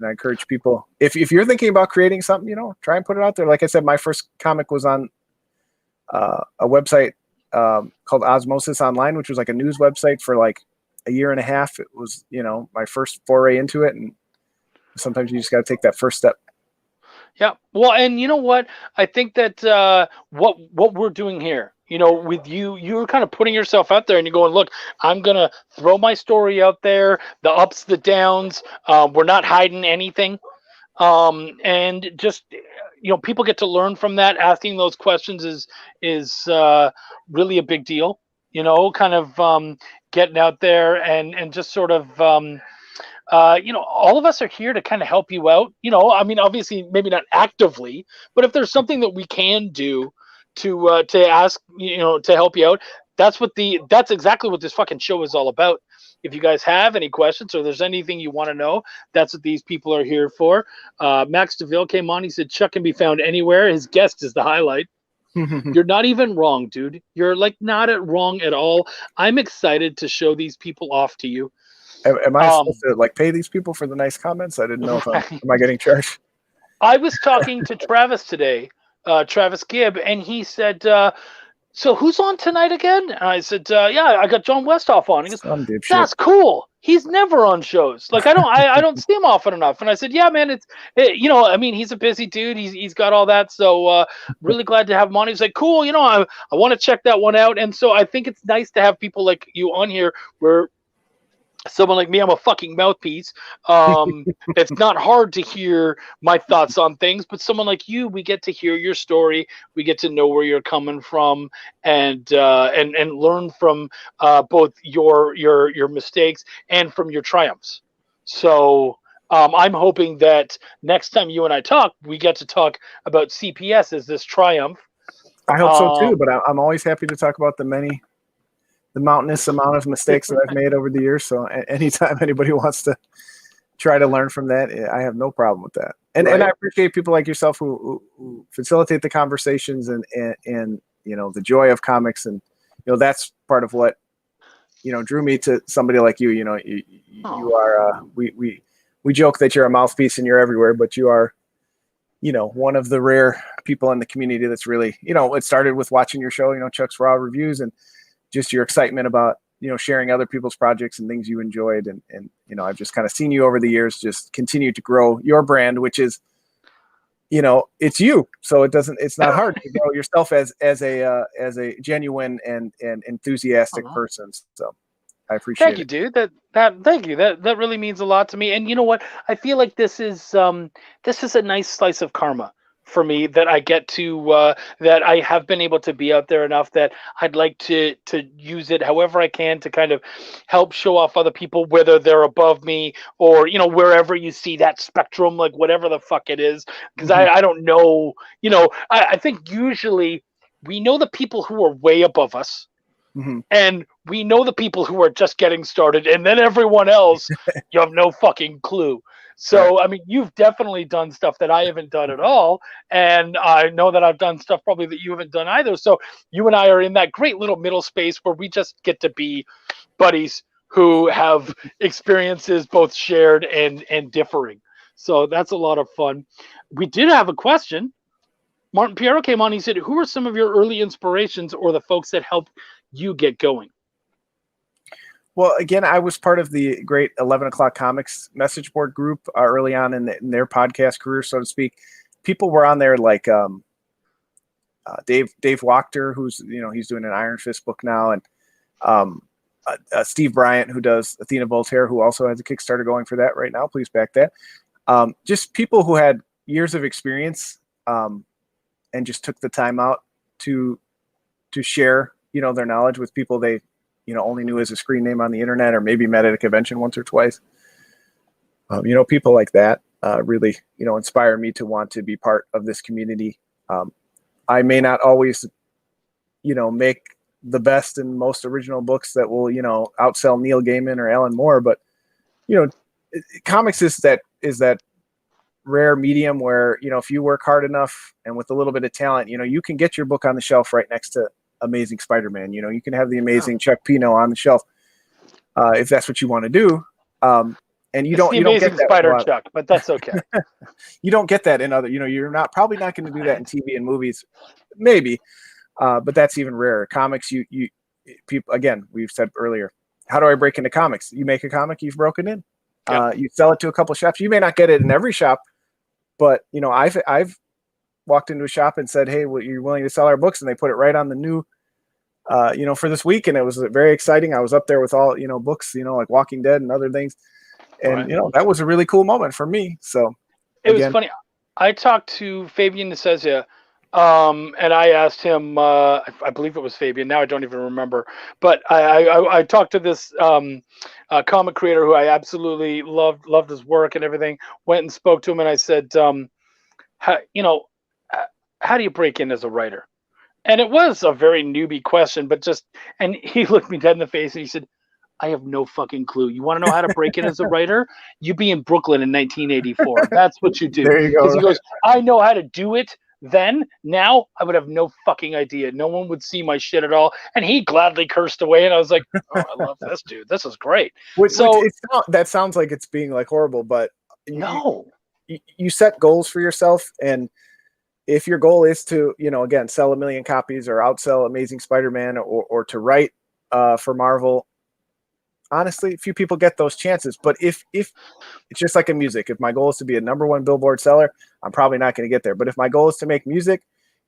and I encourage people, if you're thinking about creating something, try and put it out there. Like I said, my first comic was on a website called Osmosis Online, which was like a news website for like a year and a half. It was, my first foray into it, and sometimes you just got to take that first step. Yeah. Well, and you know what? I think that what we're doing here, with you're kind of putting yourself out there and you're going, look, I'm going to throw my story out there, the ups, the downs. We're not hiding anything. And just, people get to learn from that. Asking those questions is really a big deal, kind of getting out there and just sort of, all of us are here to kind of help you out. I mean, obviously, maybe not actively, but if there's something that we can do to ask, to help you out, that's exactly what this fucking show is all about. If you guys have any questions or there's anything you want to know, that's what these people are here for. Max DeVille came on. He said, Chuck can be found anywhere. His guest is the highlight. You're not even wrong, dude. You're like not wrong at all. I'm excited to show these people off to you. Am I supposed to pay these people for the nice comments? I didn't know am I getting charged? I was talking to Travis today, Travis Gibb, and he said, so who's on tonight again? And I said, yeah, I got John Westhoff on. He goes, that's cool. He's never on shows. Like I don't see him often enough. And I said, yeah, man, I mean, he's a busy dude. He's got all that. So really glad to have him on. He's like, cool. I want to check that one out. And so I think it's nice to have people like you on here where someone like me, I'm a fucking mouthpiece. It's not hard to hear my thoughts on things, but someone like you, we get to hear your story. We get to know where you're coming from, and learn from both your mistakes and from your triumphs. So I'm hoping that next time you and I talk, we get to talk about CPS as this triumph. I hope so too, but I'm always happy to talk about the mountainous amount of mistakes that I've made over the years. So anytime anybody wants to try to learn from that, I have no problem with that. And right. And I appreciate people like yourself who facilitate the conversations and the joy of comics. And, that's part of what, drew me to somebody like you. You are, we joke that you're a mouthpiece and you're everywhere, but you are, one of the rare people in the community that's really, it started with watching your show, Chuck's Raw Reviews, and just your excitement about, sharing other people's projects and things you enjoyed. And I've just kind of seen you over the years just continue to grow your brand, which is, it's you. So it's not hard to grow yourself as a genuine and enthusiastic person. So I appreciate Thank you, dude. Thank you. That really means a lot to me. And you know what? I feel like this is a nice slice of karma for me that I get to that I have been able to be out there enough that I'd like to use it however I can to kind of help show off other people, whether they're above me or wherever you see that spectrum, like whatever the fuck it is. Because I don't know. I think usually we know the people who are way above us. And we know the people who are just getting started, and then everyone else, you have no fucking clue. So, right. I mean, you've definitely done stuff that I haven't done at all, and I know that I've done stuff probably that you haven't done either. So you and I are in that great little middle space where we just get to be buddies who have experiences both shared and differing. So that's a lot of fun. We did have a question. Martin Piero came on. He said, who are some of your early inspirations or the folks that helped you get going? Well, again, I was part of the great 11 O'Clock Comics message board group early on in their podcast career, so to speak. People were on there like Dave Wachter, who's he's doing an Iron Fist book now, and Steve Bryant, who does Athena Voltaire, who also has a Kickstarter going for that right now. Please back that. Just people who had years of experience and just took the time out to share their knowledge with people they only knew as a screen name on the internet, or maybe met at a convention once or twice. People like that really inspire me to want to be part of this community. I may not always make the best and most original books that will outsell Neil Gaiman or Alan Moore, but comics is that rare medium where if you work hard enough and with a little bit of talent, you can get your book on the shelf right next to Amazing Spider-Man. You can have the Amazing Chuck Pino on the shelf if that's what you want to do. And you don't get that Spider Chuck, but that's okay. You don't get that in other. You're probably not going to do that in TV and movies, maybe, but that's even rarer. Comics, people, again, we've said earlier. How do I break into comics? You make a comic, you've broken in. You sell it to a couple shops. You may not get it in every shop, but I've walked into a shop and said, hey, well, you're willing to sell our books? And they put it right on the new, for this week. And it was very exciting. I was up there with all, books, like Walking Dead and other things. And, that was a really cool moment for me. So it was funny. I talked to Fabian Nesesia, and I asked him, I believe it was Fabian. Now I don't even remember. But I talked to this comic creator who I absolutely loved his work and everything. Went and spoke to him, and I said, how do you break in as a writer? And it was a very newbie question, and he looked me dead in the face and he said, I have no fucking clue. You want to know how to break in as a writer? You be in Brooklyn in 1984. That's what you do. There you go. Because he goes, I know how to do it then. Now I would have no fucking idea. No one would see my shit at all. And he gladly cursed away. And I was like, oh, I love this dude. This is great. That sounds like it's being like horrible, but no. You set goals for yourself, and if your goal is to, again, sell 1 million copies or outsell Amazing Spider-Man or to write for Marvel, honestly, few people get those chances. But if it's just like in music, if my goal is to be a #1 Billboard seller, I'm probably not going to get there. But if my goal is to make music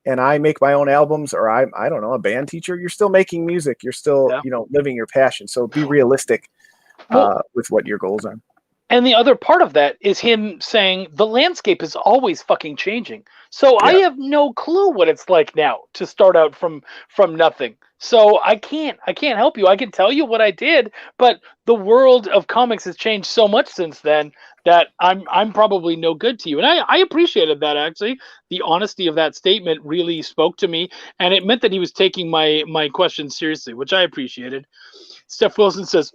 and I make my own albums, or I don't know, a band teacher, you're still making music. You're still, living your passion. So be realistic with what your goals are. And the other part of that is him saying the landscape is always fucking changing. So I have no clue what it's like now to start out from nothing. So I can't help you. I can tell you what I did, but the world of comics has changed so much since then that I'm probably no good to you. And I appreciated that, actually. The honesty of that statement really spoke to me, and it meant that he was taking my question seriously, which I appreciated. Steph Wilson says,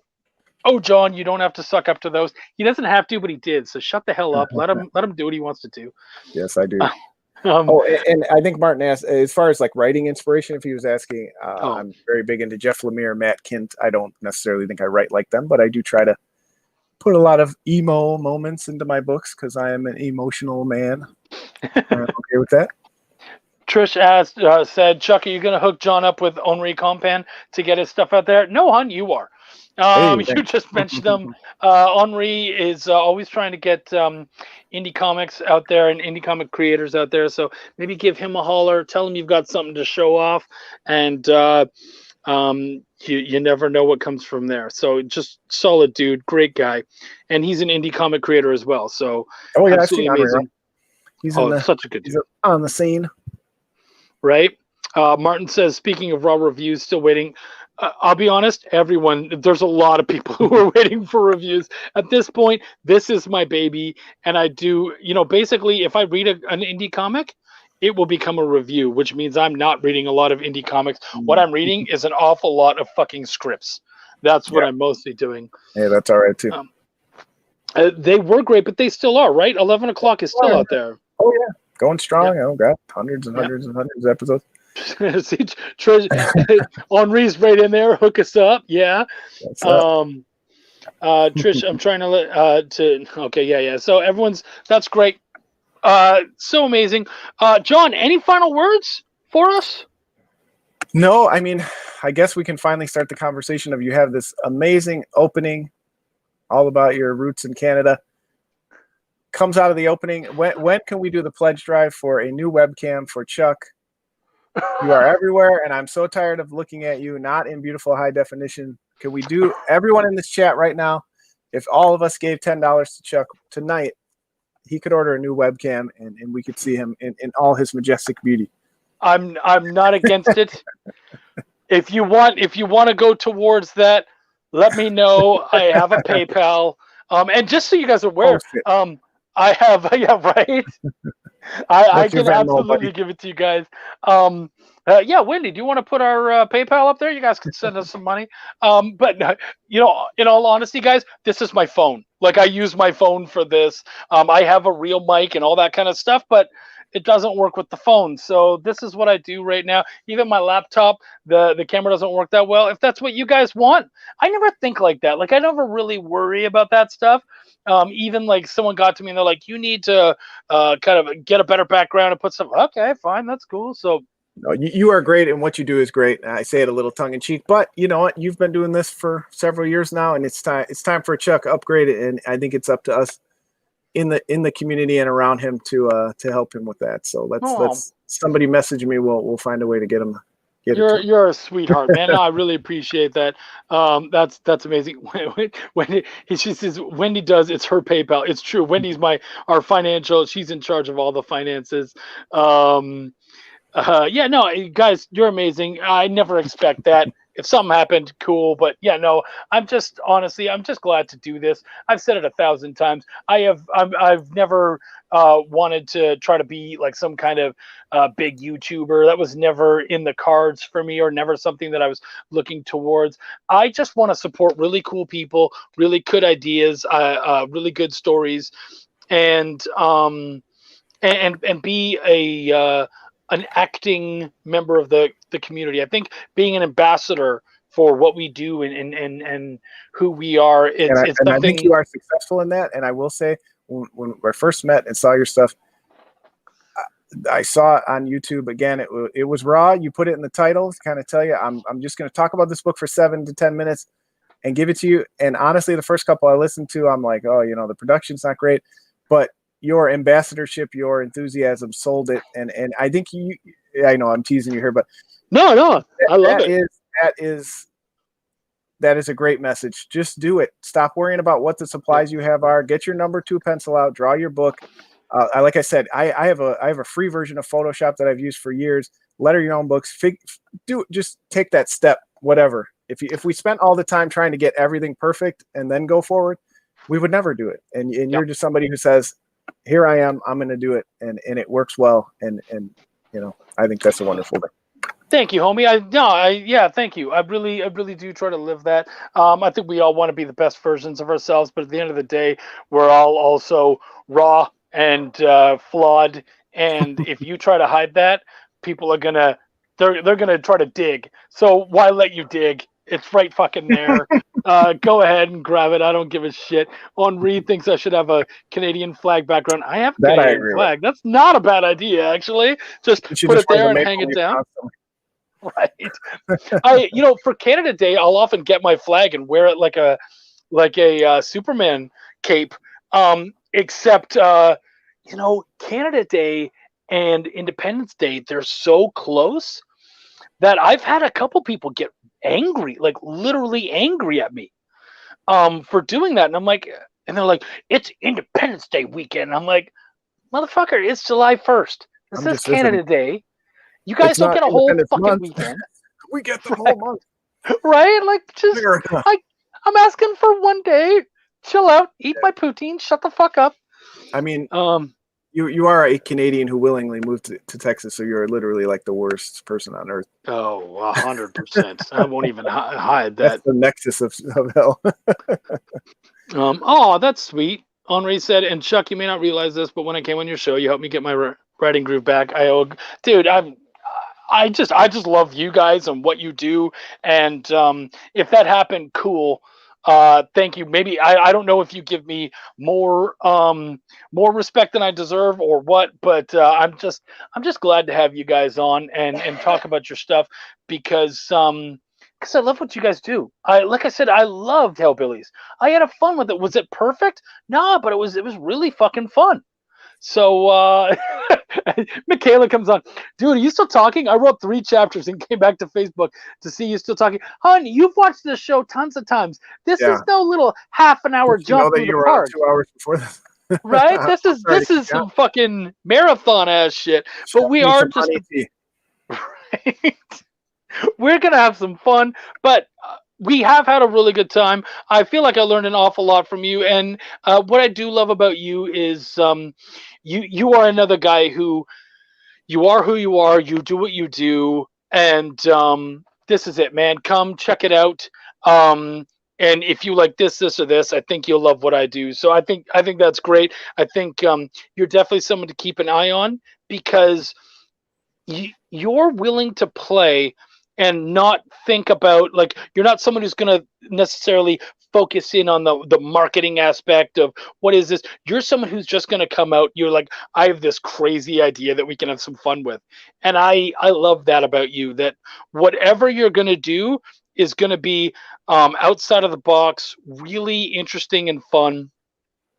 oh, John, you don't have to suck up to those. He doesn't have to, but he did. So shut the hell up. Let him do what he wants to do. Yes, I do. And I think Martin asked, as far as like writing inspiration, if he was asking, I'm very big into Jeff Lemire, Matt Kint. I don't necessarily think I write like them, but I do try to put a lot of emo moments into my books because I am an emotional man. I'm okay with that. Trish asked, said, Chuck, are you going to hook John up with Henri Compan to get his stuff out there? No, hon, you are. Hey, You thanks. just mentioned them. Henri is always trying to get indie comics out there and indie comic creators out there. So maybe give him a holler. Tell him you've got something to show off. And you never know what comes from there. So just solid dude, great guy. And he's an indie comic creator as well. So Oh yeah, I've absolutely seen Henri. amazing. He's Such a good dude. He's on the scene. Right? Martin says, speaking of raw reviews, still waiting. I'll be honest, there's a lot of people who are waiting for reviews. At this point, this is my baby. And I do, basically, if I read an indie comic, it will become a review, which means I'm not reading a lot of indie comics. What I'm reading is an awful lot of fucking scripts. That's what I'm mostly doing. Yeah, that's all right, too. They were great, but they still are, right? 11 o'clock is still out there. Oh, yeah. Going strong. Oh, God. Hundreds and hundreds and hundreds of episodes. See, Henri's right in there. Hook us up. Yeah. Trish, I'm trying to okay. Yeah. So that's great. So amazing. John, any final words for us? No, I mean, I guess we can finally start the conversation of you have this amazing opening all about your roots in Canada. Comes out of the opening. When can we do the pledge drive for a new webcam for Chuck? You are everywhere, and I'm so tired of looking at you not in beautiful high definition. Can we do, everyone in this chat right now, if all of us gave $10 to Chuck tonight, he could order a new webcam and we could see him in all his majestic beauty. I'm not against it. If you want to go towards that, let me know. I have a PayPal. And just so you guys are aware, I have right. I can absolutely give it to you guys. Wendy, do you want to put our PayPal up there? You guys can send us some money. But in all honesty, guys, this is my phone. Like, I use my phone for this. I have a real mic and all that kind of stuff, but it doesn't work with the phone. So this is what I do right now. Even my laptop, the camera doesn't work that well. If that's what you guys want, I never think like that. Like, I never really worry about that stuff. Even like someone got to me and they're like, you need to kind of get a better background and put some, okay, fine, that's cool. So no, you are great, and what you do is great. I say it a little tongue in cheek, but you know what? You've been doing this for several years now, and it's time for Chuck to upgrade it. And I think it's up to us in the community and around him to help him with that. So let's somebody message me. We'll find a way to get him. You're a sweetheart, man. No, I really appreciate that. That's amazing. She says Wendy does. It's her PayPal. It's true. Wendy's our financial. She's in charge of all the finances. Guys, you're amazing. I never expect that. If something happened, cool. But yeah, no, I'm just glad to do this. I've said it 1,000 times. I've never wanted to try to be like some kind of big YouTuber. That was never in the cards for me, or never something that I was looking towards. I just want to support really cool people, really good ideas, really good stories, and be an acting member of the community. I think being an ambassador for what we do and who we are, it's something. I think you are successful in that. And I will say, when I first met and saw your stuff, I saw it on YouTube. Again, it was raw. You put it in the title to kind of tell you, I'm just going to talk about this book for 7 to 10 minutes and give it to you. And honestly, the first couple I listened to, I'm like, oh, the production's not great, but your ambassadorship, your enthusiasm sold it. And I think I know I'm teasing you here, but no, I love it. That is a great message. Just do it. Stop worrying about what the supplies you have are. Get your number 2 pencil out, draw your book. Like I said, I have a free version of Photoshop that I've used for years. Letter your own books. Just take that step, whatever. If we spent all the time trying to get everything perfect and then go forward, we would never do it. And you're just somebody who says, here I am, I'm going to do it. And it works well. And I think that's a wonderful thing. Thank you, homie. Thank you. I really do try to live that. I think we all want to be the best versions of ourselves, but at the end of the day, we're all also raw and flawed. And if you try to hide that, people are they're gonna try to dig. So why let you dig? It's right fucking there. Go ahead and grab it. I don't give a shit. Henri thinks I should have a Canadian flag background. I have a That I Canadian agree flag. That's not a bad idea, actually. Just You should put just it wear the there and maple hang it leaf down. constantly. Right. For Canada Day, I'll often get my flag and wear it like a Superman cape. Except Canada Day and Independence Day, they're so close that I've had a couple people get angry, like literally angry at me, for doing that. And they're like, it's Independence Day weekend. I'm like, motherfucker, it's July 1st. This I'm is just visiting. Canada Day. You guys It's don't not get a whole Independence fucking Month. weekend, We get the whole month. right? Like, just America. I'm asking for one day. Chill out, eat my poutine, shut the fuck up. I mean, Um, you are a Canadian who willingly moved to Texas, so you're literally like the worst person on earth. oh, 100%. I won't even hide That's that. the nexus of hell. Oh, that's sweet. Henri said, and Chuck, you may not realize this, but when I came on your show, you helped me get my writing groove back. Dude, I just love you guys and what you do, and if that happened, cool. Thank you. Maybe I don't know if you give me more respect than I deserve or what, but I'm just glad to have you guys on and talk about your stuff because I love what you guys do. Like I said, I loved Hellbillies. I had a fun with it. Was it perfect? No, but it was really fucking fun. So Michaela comes on. Dude, are you still talking? I wrote 3 chapters and came back to Facebook to see you still talking. Hon, you've watched this show tons of times. This is no little half an hour Did you know jump that through you the were on park. 2 hours before this? Right? This is Sorry, some fucking marathon ass shit. But we are just right? We're gonna have some fun, but we have had a really good time. I feel like I learned an awful lot from you, and what I do love about you is you are another guy who you are who you are. You do what you do, and this is it, man. Come check it out. And if you like this, or this, I think you'll love what I do. So I think that's great. I think you're definitely someone to keep an eye on because you're willing to play and not think about, like, you're not someone who's going to necessarily focus in on the marketing aspect of what is this. You're someone who's just going to come out. You're like, I have this crazy idea that we can have some fun with. And I love that about you, that whatever you're going to do is going to be outside of the box, really interesting and fun.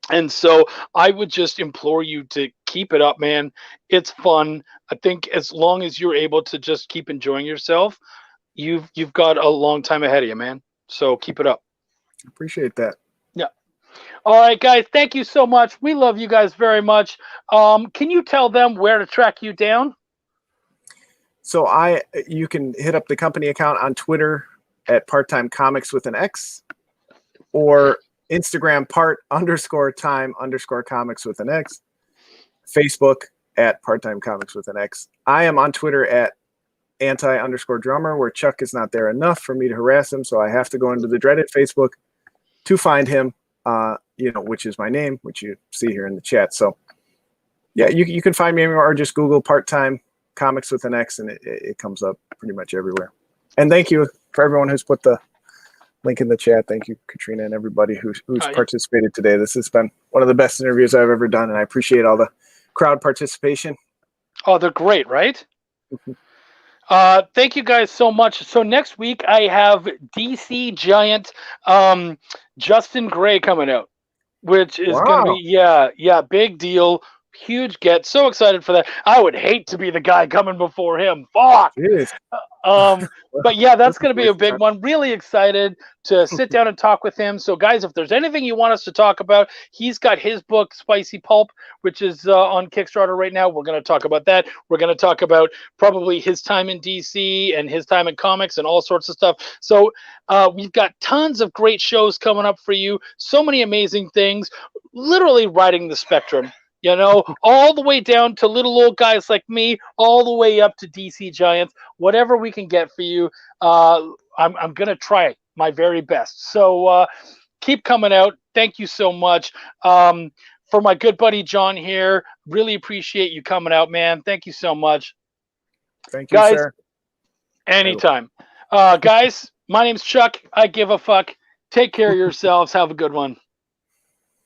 And so I would just implore you to keep it up, man. It's fun. I think as long as you're able to just keep enjoying yourself, you've got a long time ahead of you, man. So keep it up. Appreciate that. Yeah. All right, guys. Thank you so much. We love you guys very much. Can you tell them where to track you down? So you can hit up the company account on Twitter at Part-Time Comics with an X, or Instagram part_time_comics with an X, Facebook at Part-Time Comics with an X. I am on Twitter at anti_drummer, where Chuck is not there enough for me to harass him, so I have to go into the dreaded Facebook to find him, which is my name, which you see here in the chat. So yeah, you can find me anywhere, or just Google Part-Time Comics with an X, and it comes up pretty much everywhere. And thank you for everyone who's put the link in the chat. Thank you, Katrina, and everybody who's participated today. This has been one of the best interviews I've ever done, and I appreciate all the crowd participation. Oh, they're great, right? Thank you guys so much. So next week I have DC Giant Justin Gray coming out, which is going to be, big deal. Huge get. So excited for that. I would hate to be the guy coming before him. Fuck. But yeah, that's going to be a big one. Really excited to sit down and talk with him. So guys, if there's anything you want us to talk about, he's got his book Spicy Pulp, which is on Kickstarter right now. We're going to talk about that. We're going to talk about probably his time in DC and his time in comics and all sorts of stuff. So we've got tons of great shows coming up for you. So many amazing things, literally riding the spectrum. All the way down to little old guys like me, all the way up to DC Giants. Whatever we can get for you, I'm going to try my very best. So keep coming out. Thank you so much. For my good buddy John here, really appreciate you coming out, man. Thank you so much. Thank you, guys, sir. Anytime. Guys, My name's Chuck. I give a fuck. Take care of yourselves. Have a good one.